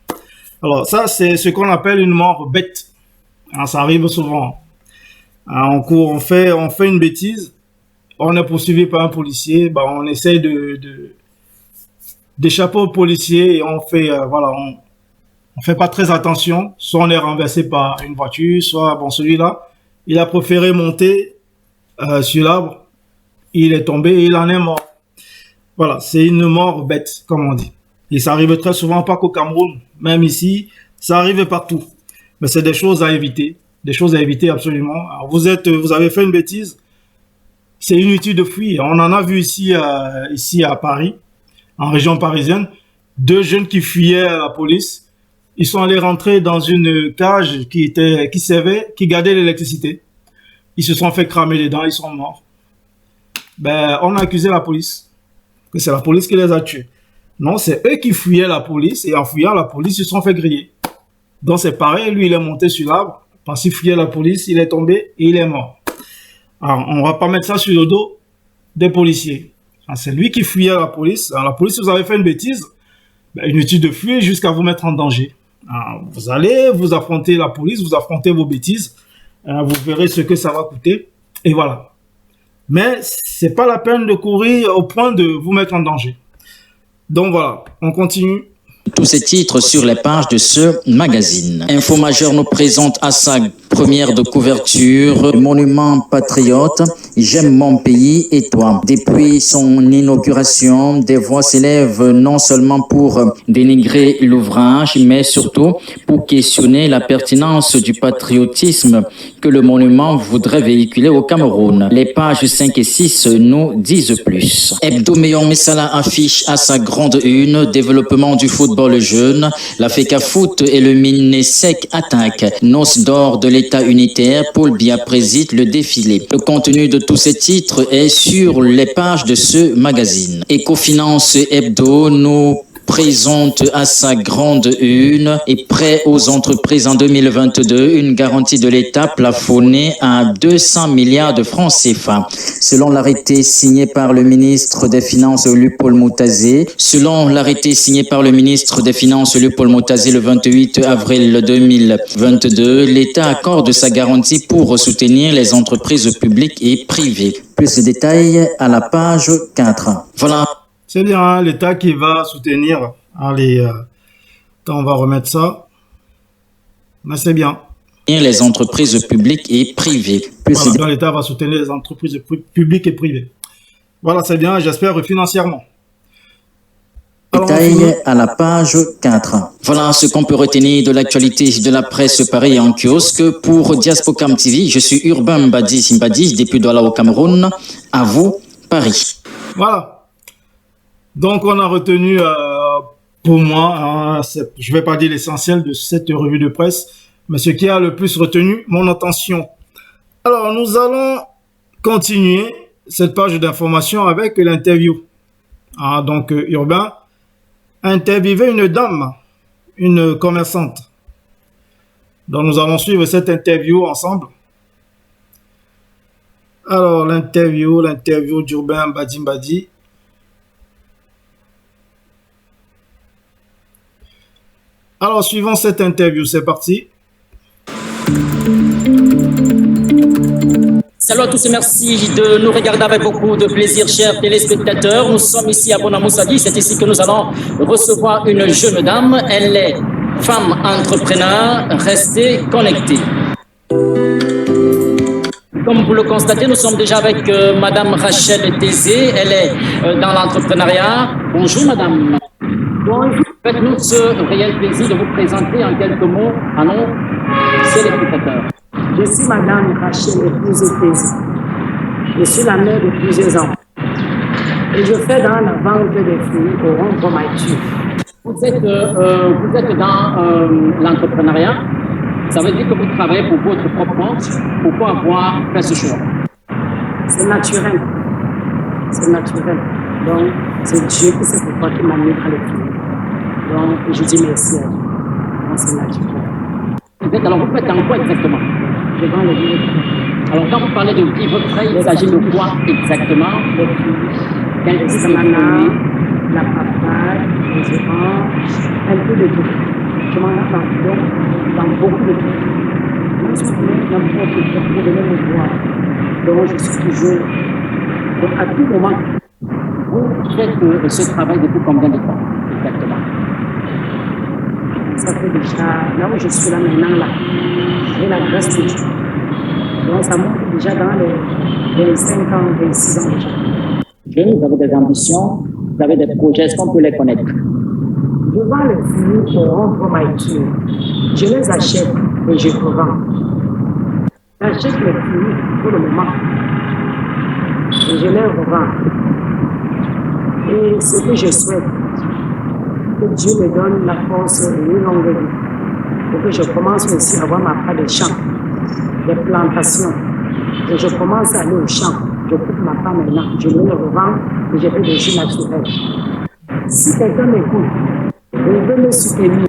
Alors ça c'est ce qu'on appelle une mort bête. Ça arrive souvent. En cours, on fait une bêtise. On est poursuivi par un policier, on essaie d'échapper au policier et on fait, on fait pas très attention. Soit on est renversé par une voiture, soit, celui-là, il a préféré monter sur l'arbre, il est tombé et il en est mort. Voilà, c'est une mort bête, comme on dit. Et ça arrive très souvent, pas qu'au Cameroun, même ici, ça arrive partout. Mais c'est des choses à éviter absolument. Alors vous avez fait une bêtise, c'est inutile de fuir. On en a vu ici à Paris, en région parisienne, 2 jeunes qui fuyaient la police. Ils sont allés rentrer dans une cage qui gardait l'électricité. Ils se sont fait cramer les dents, ils sont morts. On a accusé la police, que c'est la police qui les a tués. Non, c'est eux qui fuyaient la police et en fuyant la police, ils se sont fait griller. Donc c'est pareil, lui il est monté sur l'arbre, parce qu'il fuyait la police, il est tombé et il est mort. Alors, on va pas mettre ça sur le dos des policiers. C'est lui qui fuyait la police. Alors, la police, vous avez fait une bêtise, inutile de fuir jusqu'à vous mettre en danger. Alors, vous allez vous affronter la police, vous affrontez vos bêtises, vous verrez ce que ça va coûter, et voilà. Mais c'est pas la peine de courir au point de vous mettre en danger. Donc voilà, on continue. Tous ces titres sur les pages de ce magazine. Info Majeur nous présente à sa première de couverture Monument patriote, j'aime mon pays et toi. Depuis son inauguration, des voix s'élèvent non seulement pour dénigrer l'ouvrage, mais surtout pour questionner la pertinence du patriotisme que le monument voudrait véhiculer au Cameroun. Les pages 5 et 6 nous disent plus. Hebdo Meillon Messala affiche à sa grande une développement du football jeune, la FECA Foot et le Minesec attaque. Noce d'or de l'État unitaire, Paul Biya préside le défilé. Le contenu de tous ces titres est sur les pages de ce magazine. Ecofinance Hebdo nous présente à sa grande une et prêt aux entreprises en 2022 une garantie de l'État plafonnée à 200 milliards de francs CFA. Selon l'arrêté signé par le ministre des Finances Luc-Paul Moutazé, le 28 avril 2022, l'État accorde sa garantie pour soutenir les entreprises publiques et privées. Plus de détails à la page 4. Voilà. C'est bien, hein, l'État qui va soutenir on va remettre ça. Mais c'est bien. Les entreprises publiques et privées. Voilà, l'État va soutenir les entreprises publiques et privées. Voilà, c'est bien, j'espère financièrement. Détail à la page 4. Voilà ce qu'on peut retenir de l'actualité de la presse Paris en kiosque. Pour Diaspocam TV, je suis Urbain Mbadi, depuis Douala au Cameroun. À vous, Paris. Voilà. Donc, on a retenu, pour moi, je ne vais pas dire l'essentiel de cette revue de presse, mais ce qui a le plus retenu mon attention. Alors, nous allons continuer cette page d'information avec l'interview. Donc, Urbain interviewé une dame, une commerçante. Donc, nous allons suivre cette interview ensemble. Alors, l'interview d'Urbain Mbadi. Alors, suivons cette interview, c'est parti. Salut à tous et merci de nous regarder avec beaucoup de plaisir, chers téléspectateurs. Nous sommes ici à Bonamoussadi. C'est ici que nous allons recevoir une jeune dame. Elle est femme entrepreneur. Restez connectés. Comme vous le constatez, nous sommes déjà avec Madame Rachel Tézé. Elle est dans l'entrepreneuriat. Bonjour Madame. Bonjour. Faites-nous ce réel plaisir de vous présenter en quelques mots à nos téléspectateurs. Je suis Madame Rachel épouse Tézé. Je suis la mère de plusieurs enfants. Et je fais dans la vente des fruits au rond Maïtu. Vous êtes dans l'entrepreneuriat. Ça veut dire que vous travaillez pour votre propre compte. Pourquoi avoir fait ce choix? C'est naturel. C'est naturel. Donc, c'est Dieu qui sait pourquoi qui m'a mis à l'équilibre. Donc, je dis merci à Dieu. Donc, c'est naturel. Alors, vous faites dans quoi exactement? Je vends les livres. Alors, quand vous parlez de vivre frais, il s'agit de quoi exactement? Les fruits. Les ananas, la papaye, les oranges, un peu de tout. Je m'en ai dans beaucoup de tout. Moi, je suis n'importe quoi pour donner mon bois. Donc, je suis toujours. Donc, à tout moment. Vous faites ce travail depuis combien de temps exactement? Ça fait déjà, là où je suis là maintenant, là, j'ai la grâce de Dieu. Donc, ça monte déjà dans les 5 ans, 26 ans déjà. Vous avez des ambitions, vous avez des projets, est-ce qu'on peut les connaître? Je vends les fruits au rond Maïtu. Je les achète et je revends. J'achète les fruits pour le moment et je les revends. Et ce que je souhaite, que Dieu me donne la force et une longue vie. Pour que je commence aussi à avoir ma part de champs, des plantations. Et je commence à aller au champ. Je coupe ma part maintenant. Je me le revends et je fais des jus naturels. Si quelqu'un m'écoute et veut me soutenir,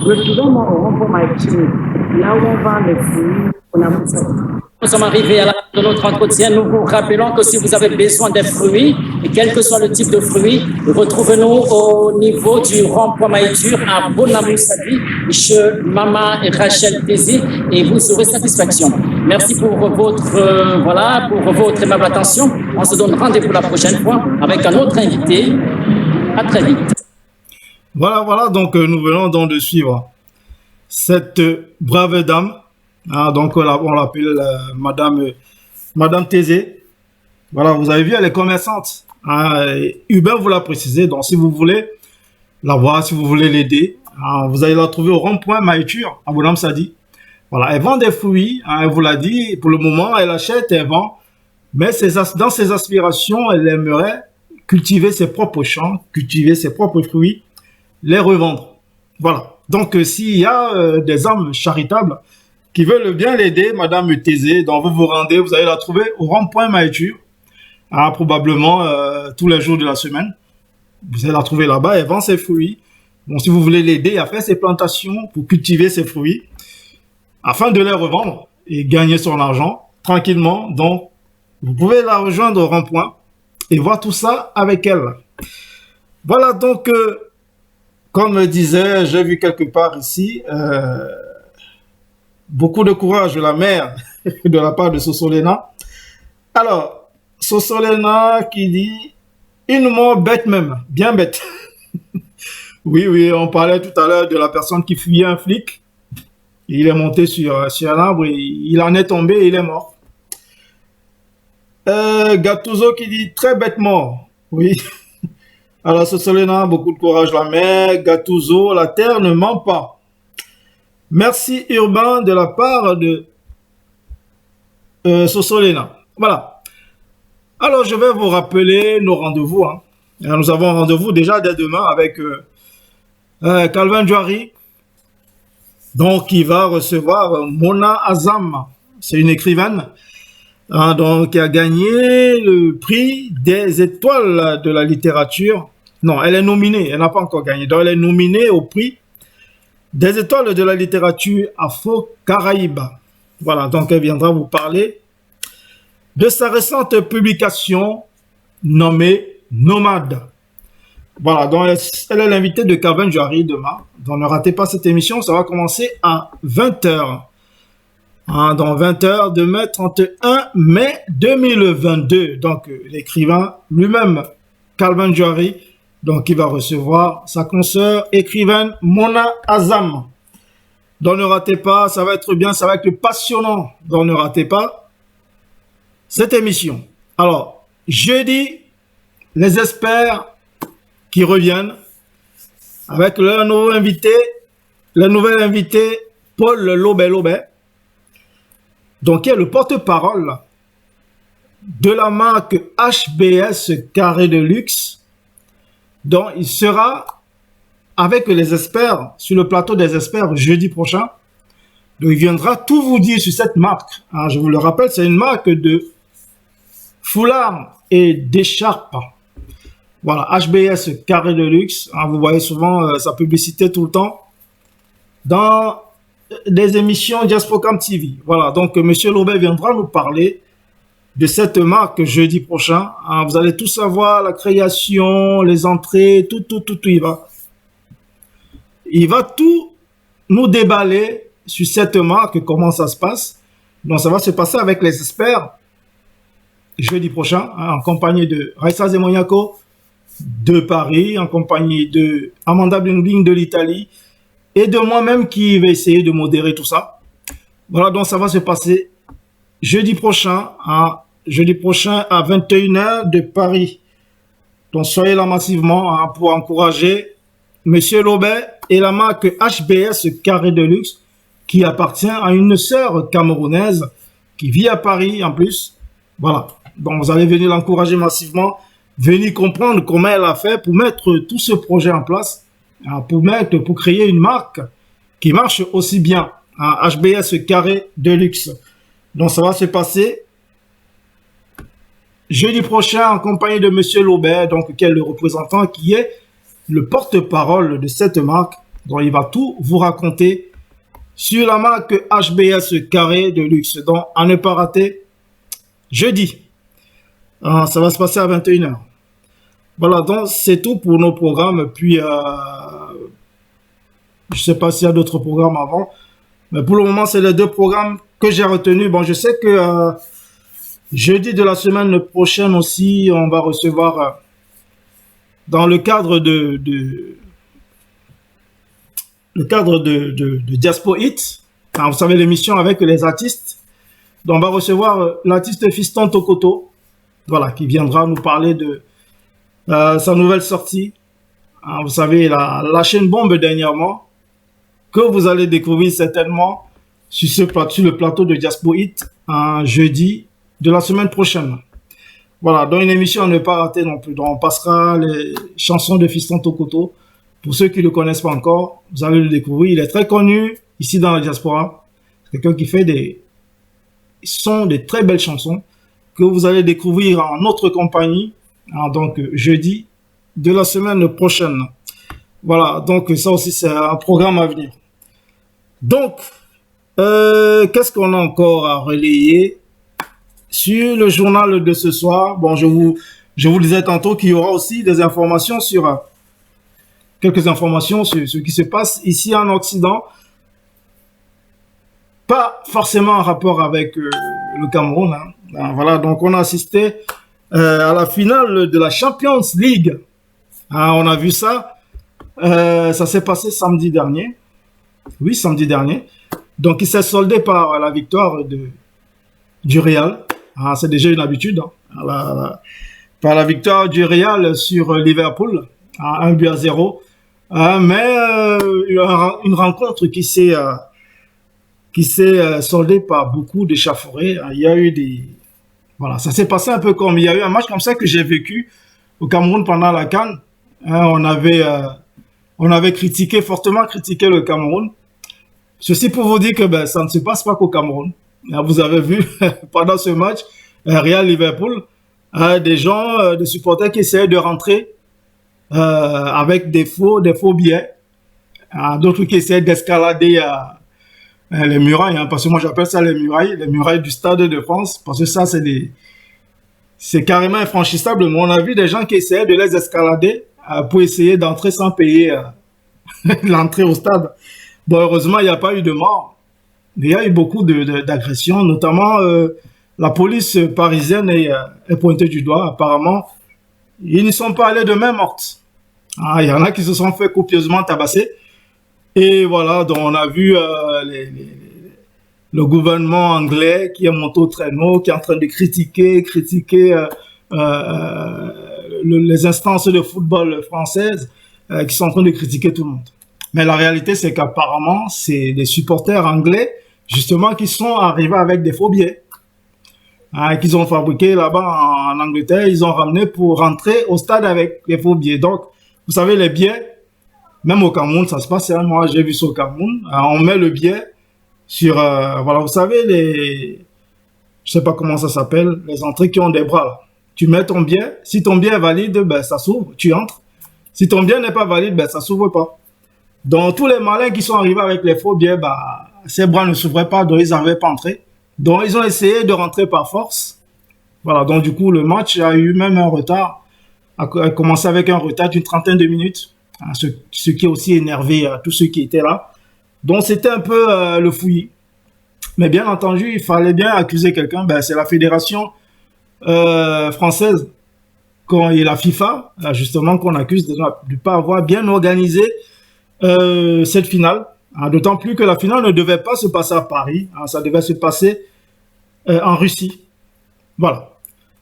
retrouvez-moi au rond Maïtu, là où on vend les fruits, on a mis ça. Nous sommes arrivés à la fin de notre entretien. Nous vous rappelons que si vous avez besoin des fruits, et quel que soit le type de fruits, retrouvez-nous au niveau du rond-point Maïtur à Bonamoussadi, chez Maman Rachel Tézé, et vous aurez satisfaction. Merci pour votre aimable attention. On se donne rendez-vous la prochaine fois avec un autre invité. À très vite. Voilà, donc nous venons donc de suivre cette brave dame. Donc on l'appelle Madame Tézé. Voilà, vous avez vu, elle est commerçante. Hubert vous l'a précisé. Donc si vous voulez la voir, si vous voulez l'aider, vous allez la trouver au rond-point Maïtur à Bonamoussadi. Voilà, elle vend des fruits. Elle vous l'a dit. Pour le moment, elle achète, elle vend. Mais dans ses aspirations, elle aimerait cultiver ses propres champs, cultiver ses propres fruits, les revendre. Voilà. Donc s'il y a des âmes charitables qui veulent bien l'aider, Madame Tézé, donc vous vous rendez, vous allez la trouver au rond-point Maïtur, probablement tous les jours de la semaine. Vous allez la trouver là-bas, elle vend ses fruits. Donc, si vous voulez l'aider à faire ses plantations pour cultiver ses fruits, afin de les revendre et gagner son argent tranquillement. Donc, vous pouvez la rejoindre au rond-point et voir tout ça avec elle. Voilà, donc, comme me disait, j'ai vu quelque part ici, beaucoup de courage de la mère de la part de Sosolena. Alors, Sosolena qui dit, une mort bête même, bien bête. Oui, on parlait tout à l'heure de la personne qui fuyait un flic. Il est monté sur un arbre et il en est tombé et il est mort. Gattuso qui dit très bêtement. Oui. Alors, Sosolena, beaucoup de courage la mère. Gattuso, la terre ne ment pas. Merci Urbain de la part de Sosolena. Voilà. Alors, je vais vous rappeler nos rendez-vous. Hein. Nous avons un rendez-vous déjà dès demain avec Calvin Joari. Donc, il va recevoir Mona Azam. C'est une écrivaine donc, qui a gagné le prix des étoiles de la littérature. Non, elle est nominée. Elle n'a pas encore gagné. Donc, elle est nominée au prix des étoiles de la littérature Afro-Caraïbe. Voilà, donc elle viendra vous parler de sa récente publication nommée Nomade. Voilà, donc elle est l'invitée de Calvin Joari demain. Donc ne ratez pas cette émission, ça va commencer à 20h. Dans 20h, demain 31 mai 2022. Donc l'écrivain lui-même, Calvin Joari, donc il va recevoir sa consoeur écrivaine Mona Azam. Donc ne ratez pas, ça va être bien, ça va être passionnant. Donc ne ratez pas cette émission. Alors, jeudi, les experts qui reviennent avec leur nouveau invité, le nouvel invité, Paul Lobé, donc qui est le porte-parole de la marque HBS Carré de Luxe. Donc il sera avec les experts sur le plateau des experts jeudi prochain. Donc il viendra tout vous dire sur cette marque. Hein, je vous le rappelle, c'est une marque de foulards et d'écharpes. Voilà, HBS Carré de Luxe. Hein, vous voyez souvent sa publicité tout le temps dans des émissions Diasporcam TV. Voilà, donc Monsieur Lobé viendra nous parler de cette marque jeudi prochain. Hein, vous allez tout savoir, la création, les entrées, tout, il va tout nous déballer sur cette marque, comment ça se passe. Donc ça va se passer avec les experts jeudi prochain, hein, en compagnie de Raissa Zemoniaco de Paris, en compagnie de Amanda Bling Bling de l'Italie et de moi-même qui vais essayer de modérer tout ça. Voilà, donc ça va se passer jeudi prochain à 21h de Paris. Donc soyez là massivement hein, pour encourager Monsieur Lobé et la marque HBS Carré de Luxe qui appartient à une sœur camerounaise qui vit à Paris en plus. Voilà, donc vous allez venir l'encourager massivement, venir comprendre comment elle a fait pour mettre tout ce projet en place, hein, pour créer une marque qui marche aussi bien, hein, HBS Carré de Luxe. Donc ça va se passer jeudi prochain en compagnie de Monsieur Lobé, donc qui est le représentant, qui est le porte-parole de cette marque. Donc il va tout vous raconter sur la marque HBS Carré de Luxe. Donc à ne pas rater jeudi. Ça va se passer à 21h. Voilà, donc c'est tout pour nos programmes. Puis je ne sais pas s'il y a d'autres programmes avant. Mais pour le moment, c'est les deux programmes que j'ai retenus. Bon, je sais que jeudi de la semaine prochaine aussi, on va recevoir dans le cadre de Diaspo Hit, hein, vous savez l'émission avec les artistes. Donc on va recevoir l'artiste Fiston Tokoto, voilà, qui viendra nous parler de sa nouvelle sortie. Hein, vous savez, il a lâché une bombe dernièrement que vous allez découvrir certainement sur le plateau de Diaspo Hit un jeudi de la semaine prochaine. Voilà, dans une émission à ne pas rater non plus. Donc on passera les chansons de Fiston Tokoto. Pour ceux qui ne le connaissent pas encore, vous allez le découvrir. Il est très connu ici dans la diaspora. C'est quelqu'un qui fait des très belles chansons que vous allez découvrir en notre compagnie. Alors donc jeudi de la semaine prochaine. Voilà, donc ça aussi c'est un programme à venir. Donc, qu'est-ce qu'on a encore à relayer sur le journal de ce soir? Bon, je vous disais tantôt qu'il y aura aussi des informations sur quelques informations sur ce qui se passe ici en Occident. Pas forcément en rapport avec le Cameroun. Hein. Voilà, donc on a assisté à la finale de la Champions League. Hein, on a vu ça. Ça s'est passé samedi dernier. Oui, samedi dernier. Donc, il s'est soldé par la victoire du Real. Ah, c'est déjà une habitude. Hein. Par la victoire du Real sur Liverpool. 1-0. Mais une rencontre qui s'est soldée par beaucoup d'échauffourées. Il y a eu des... Voilà, ça s'est passé un peu comme... Il y a eu un match comme ça que j'ai vécu au Cameroun pendant la CAN. On avait fortement critiqué le Cameroun. Ceci pour vous dire que ça ne se passe pas qu'au Cameroun. Vous avez vu pendant ce match, Real-Liverpool, des gens, des supporters qui essayaient de rentrer avec des faux billets. D'autres qui essayaient d'escalader les murailles, hein, parce que moi j'appelle ça les murailles du Stade de France, parce que ça c'est carrément infranchissable. Mais on a vu des gens qui essayaient de les escalader pour essayer d'entrer sans payer l'entrée au stade. Bon, heureusement, il n'y a pas eu de mort. Il y a eu beaucoup d'agressions, notamment la police parisienne est pointée du doigt. Apparemment, ils ne sont pas allés de main morte. Il y en a qui se sont fait copieusement tabasser. Et voilà, donc on a vu le gouvernement anglais qui est monté au traîneau, qui est en train de critiquer les instances de football françaises qui sont en train de critiquer tout le monde. Mais la réalité, c'est qu'apparemment, c'est des supporters anglais, justement, qui sont arrivés avec des faux billets, qu'ils ont fabriqués là-bas en Angleterre. Ils ont ramené pour rentrer au stade avec les faux billets. Donc, vous savez, les billets, même au Cameroun, ça se passe. Hein, moi, j'ai vu ça au Cameroun. On met le billet sur, voilà, vous savez, je sais pas comment ça s'appelle, les entrées qui ont des bras, là. Tu mets ton billet. Si ton billet est valide, ça s'ouvre, tu entres. Si ton billet n'est pas valide, ça s'ouvre pas. Donc, tous les malins qui sont arrivés avec les faux billets, ces bras ne s'ouvraient pas, donc ils n'arrivaient pas à entrer. Donc, ils ont essayé de rentrer par force. Voilà, donc du coup, le match a eu même un retard, a commencé avec un retard d'une trentaine de minutes, ce qui a aussi énervé tous ceux qui étaient là. Donc, c'était un peu le fouillis. Mais bien entendu, il fallait bien accuser quelqu'un, c'est la fédération française et la FIFA, justement, qu'on accuse de ne pas avoir bien organisé cette finale, d'autant plus que la finale ne devait pas se passer à Paris, ça devait se passer en Russie. Voilà,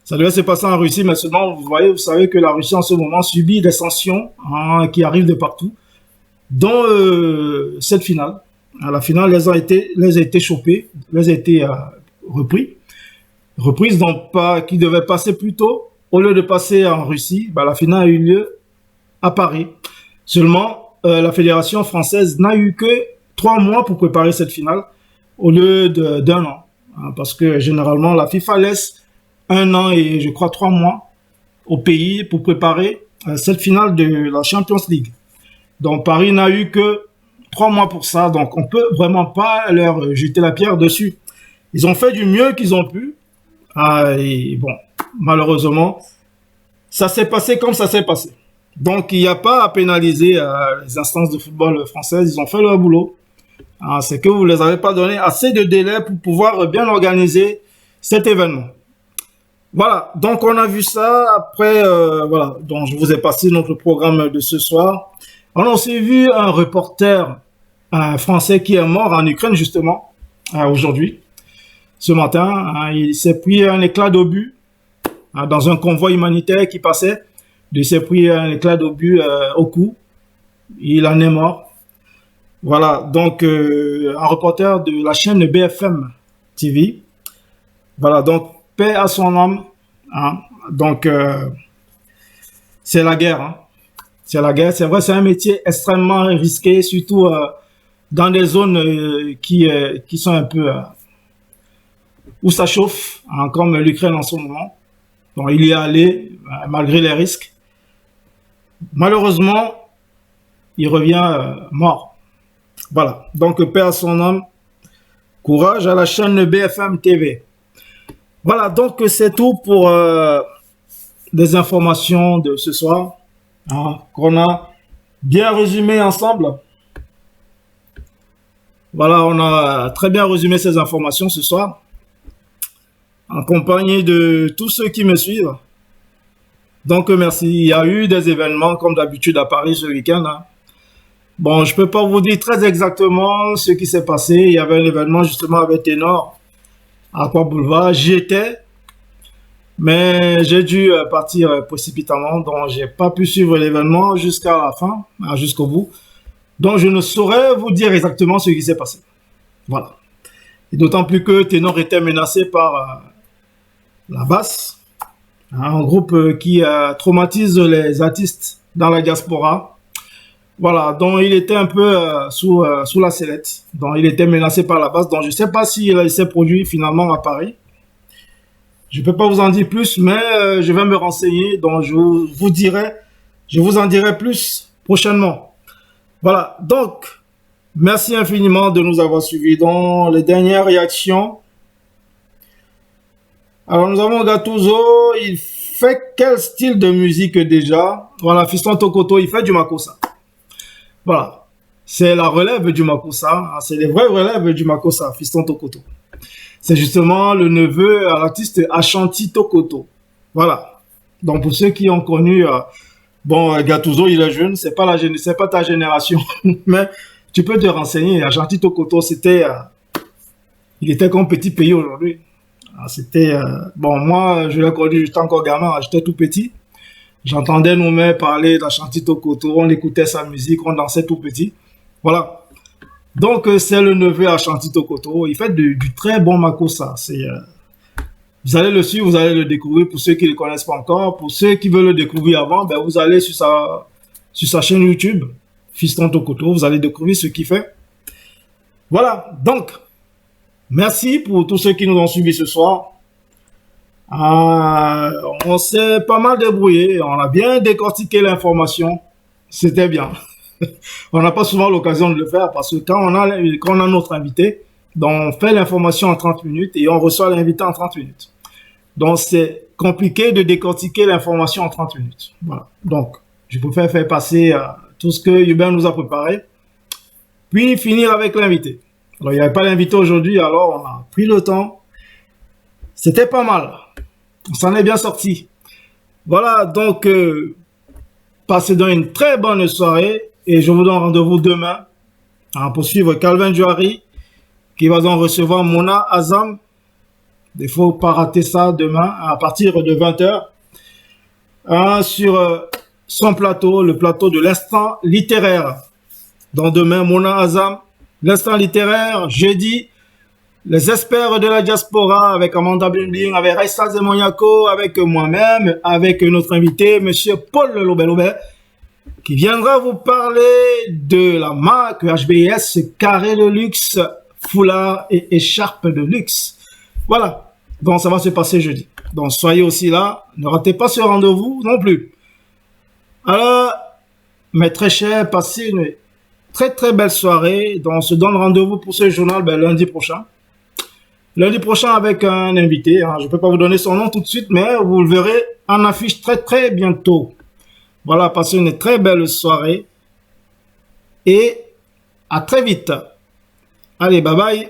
ça devait se passer en Russie, mais seulement, vous savez que la Russie en ce moment subit des sanctions qui arrivent de partout, dont cette finale. La finale les a été chopées, les a été reprises, donc qui devaient passer plus tôt, au lieu de passer en Russie, la finale a eu lieu à Paris. Seulement, la fédération française n'a eu que 3 mois pour préparer cette finale au lieu d'1 an. Parce que généralement, la FIFA laisse 1 an et je crois 3 mois au pays pour préparer cette finale de la Champions League. Donc Paris n'a eu que 3 mois pour ça, donc on peut vraiment pas leur jeter la pierre dessus. Ils ont fait du mieux qu'ils ont pu. Et bon, malheureusement, ça s'est passé comme ça s'est passé. Donc, il n'y a pas à pénaliser les instances de football françaises. Ils ont fait leur boulot. C'est que vous ne les avez pas donné assez de délai pour pouvoir bien organiser cet événement. Voilà. Donc, on a vu ça. Après, voilà. Donc, je vous ai passé notre programme de ce soir. On a aussi vu un reporter français qui est mort en Ukraine, justement, aujourd'hui. Ce matin, il s'est pris un éclat d'obus dans un convoi humanitaire qui passait. Il s'est pris un éclat d'obus au cou. Il en est mort. Voilà, donc un reporter de la chaîne BFM TV. Voilà, donc paix à son âme. Donc c'est la guerre. C'est la guerre. C'est vrai, c'est un métier extrêmement risqué, surtout dans des zones qui sont un peu où ça chauffe, comme l'Ukraine en ce moment. Donc il y est allé malgré les risques. malheureusement, il revient mort. Voilà. Donc, paix à son âme. Courage à la chaîne BFM TV. Voilà. Donc, c'est tout pour des informations de ce soir, hein, qu'on a bien résumé ensemble. Voilà, on a très bien résumé ces informations ce soir, en compagnie de tous ceux qui me suivent. Donc, merci. Il y a eu des événements, comme d'habitude, à Paris ce week-end. Hein. Bon, je peux pas vous dire très exactement ce qui s'est passé. Il y avait un événement, justement, avec Ténor, à Aqua Boulevard. J'y étais, mais j'ai dû partir précipitamment. Donc, j'ai pas pu suivre l'événement jusqu'à la fin, jusqu'au bout. Donc, je ne saurais vous dire exactement ce qui s'est passé. Voilà. Et d'autant plus que Ténor était menacé par la basse, un groupe qui traumatise les artistes dans la diaspora. Voilà, donc il était un peu sous la sellette. Donc il était menacé par la basse. Donc je ne sais pas s'il s'est produit finalement à Paris. Je ne peux pas vous en dire plus, mais je vais me renseigner. Donc je vous en dirai plus prochainement. Voilà, donc merci infiniment de nous avoir suivis dans les dernières réactions. Alors nous avons Gattuso, il fait quel style de musique déjà? Voilà, Fiston Tokoto, il fait du Makossa. Voilà, c'est la relève du Makossa, c'est les vraies relèves du Makossa, Fiston Tokoto. C'est justement le neveu à l'artiste Ashanti Tokoto. Voilà, donc pour ceux qui ont connu, bon, Gattuso, il est jeune, c'est pas ta génération, mais tu peux te renseigner. Ashanti Tokoto, il était comme petit pays aujourd'hui. C'était, bon, moi, je l'ai connu, j'étais encore gamin, j'étais tout petit. J'entendais nos mères parler d'Ashanti Tokoto, on écoutait sa musique, on dansait tout petit. Voilà. Donc, c'est le neveu Ashanti Tokoto. Il fait du très bon Makossa. Vous allez le suivre, vous allez le découvrir pour ceux qui ne le connaissent pas encore. Pour ceux qui veulent le découvrir avant, ben, vous allez sur sa chaîne YouTube, Fiston Tokoto, vous allez découvrir ce qu'il fait. Voilà. Donc, merci pour tous ceux qui nous ont suivis ce soir. On s'est pas mal débrouillé, on a bien décortiqué l'information, c'était bien. On n'a pas souvent l'occasion de le faire parce que quand on a notre invité, donc on fait l'information en 30 minutes et on reçoit l'invité en 30 minutes. Donc c'est compliqué de décortiquer l'information en 30 minutes. Voilà. Donc je préfère faire passer tout ce que Hubert nous a préparé, puis finir avec l'invité. Alors il n'y avait pas l'invité aujourd'hui, alors on a pris le temps. C'était pas mal. On s'en est bien sorti. Voilà, donc, passez donc une très bonne soirée et je vous donne rendez-vous demain pour suivre Calvin Jouari qui va donc recevoir Mona Azam. Il ne faut pas rater ça demain à partir de 20h sur son plateau, le plateau de l'instant littéraire. Donc demain, Mona Azam, l'instant littéraire, jeudi. Les experts de la diaspora avec Amanda Bimbing, avec Raissa Zemoniako, avec moi-même, avec notre invité, monsieur Paul Lobé, qui viendra vous parler de la marque HBS carré de luxe, foulard et écharpe de luxe. Voilà. Donc, ça va se passer jeudi. Donc, soyez aussi là. Ne ratez pas ce rendez-vous non plus. Alors, mes très chers, passez une très très belle soirée. Donc, on se donne rendez-vous pour ce journal lundi prochain. Lundi prochain avec un invité, hein. Je ne peux pas vous donner son nom tout de suite, mais vous le verrez en affiche très très bientôt. Voilà, passez une très belle soirée et à très vite. Allez, bye bye.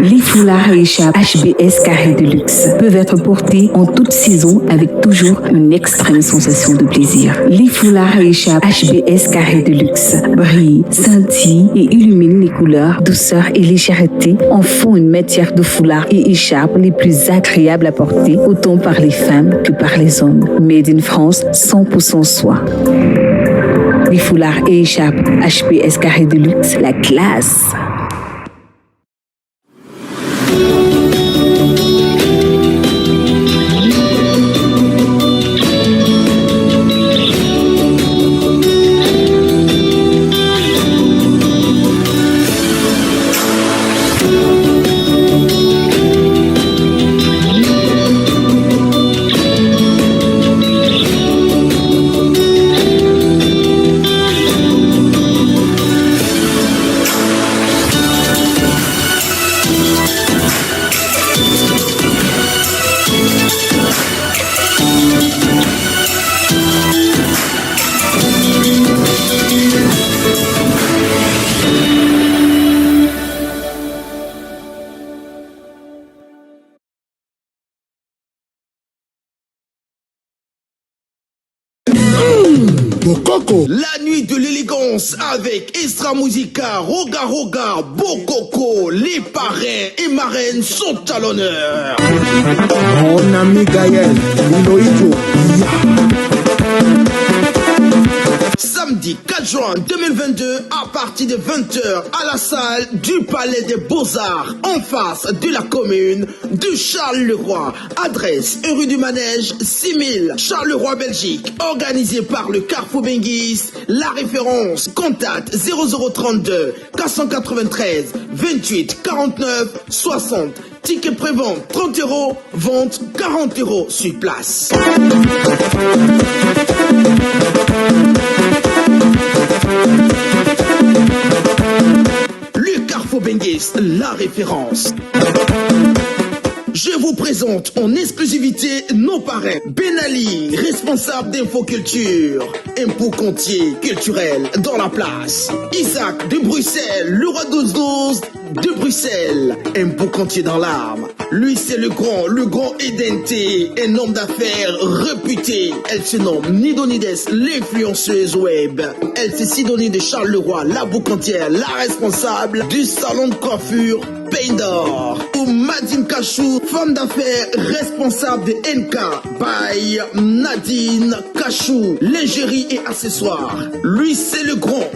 Les foulards et écharpes HBS carré de luxe peuvent être portés en toute saison avec toujours une extrême sensation de plaisir. Les foulards et écharpes HBS carré de luxe brillent, scintillent et illuminent les couleurs, douceur et légèreté en font une matière de foulard et écharpe les plus agréables à porter autant par les femmes que par les hommes. Made in France, 100% soie. Les foulards et écharpes HBS carré de luxe, la classe. Bokoko. La nuit de l'élégance avec Extra Musica, Roga Roga, Bokoko. Les parrains et marraines sont à l'honneur. Mon ami Gaël, Niloïdjo. Samedi 4 juin 2022 à partir de 20h à la salle du Palais des Beaux-Arts en face de la commune de Charleroi. Adresse rue du Manège 6000 Charleroi Belgique. Organisé par le Carrefour Benguis. La référence contact 0032 493 28 49 60. Ticket prévente 30 €, vente 40 € sur place. Le Carrefour Benguis, la référence. Je vous présente en exclusivité nos parrains. Ben Ali, responsable d'Infoculture. Impôt Comptier culturel dans la place. Isaac de Bruxelles, le roi 12-12 de Bruxelles. Impôt Comptier dans l'arme. Lui c'est le grand Edenté, un homme d'affaires réputé. Elle se nomme Nidonides, l'influenceuse web. Elle c'est Sidonie de Charleroi, la boucantière, la responsable du salon de coiffure Pays d'Or. Ou Madine Kachou, femme d'affaires responsable de NK by Nadine Kachou, lingerie et accessoires. Lui c'est le grand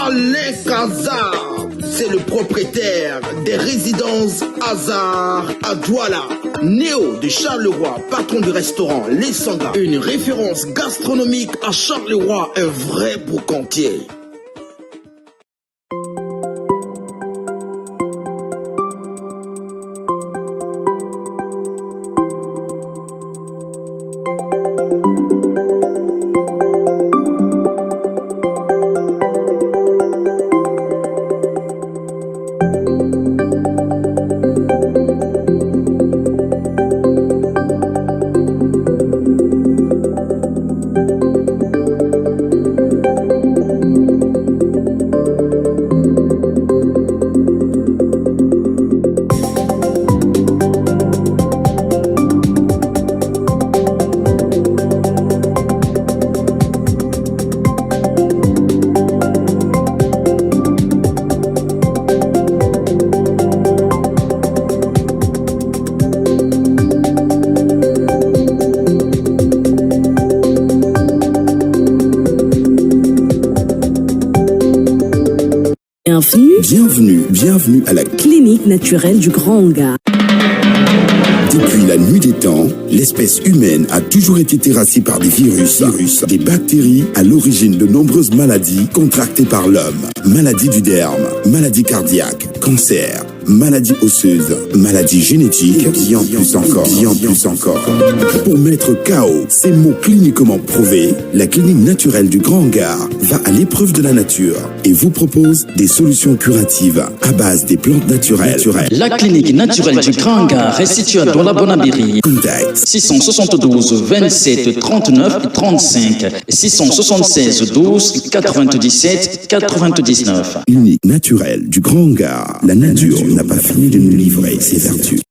Alain Kazar. C'est le propriétaire des résidences Hazard à Douala. Néo de Charleroi, patron du restaurant Les Sangas. Une référence gastronomique à Charleroi, un vrai boucantier. Bienvenue à la clinique naturelle du Grand Hangar. Depuis la nuit des temps, l'espèce humaine a toujours été terrassée par des virus, des bactéries à l'origine de nombreuses maladies contractées par l'homme. Maladies du derme, maladies cardiaques, cancer, maladies osseuses, maladies génétiques, et bien plus encore. Pour mettre KO ces mots cliniquement prouvés, la clinique naturelle du Grand Hangar va à l'épreuve de la nature et vous propose des solutions curatives à base des plantes naturelles. La clinique naturelle du Grand Hangar est située à Douala Bonabiri. Contact 672 27 39 35 676 12 97 99. Clinique naturelle du Grand Hangar. La nature n'a pas fini de nous livrer ses vertus.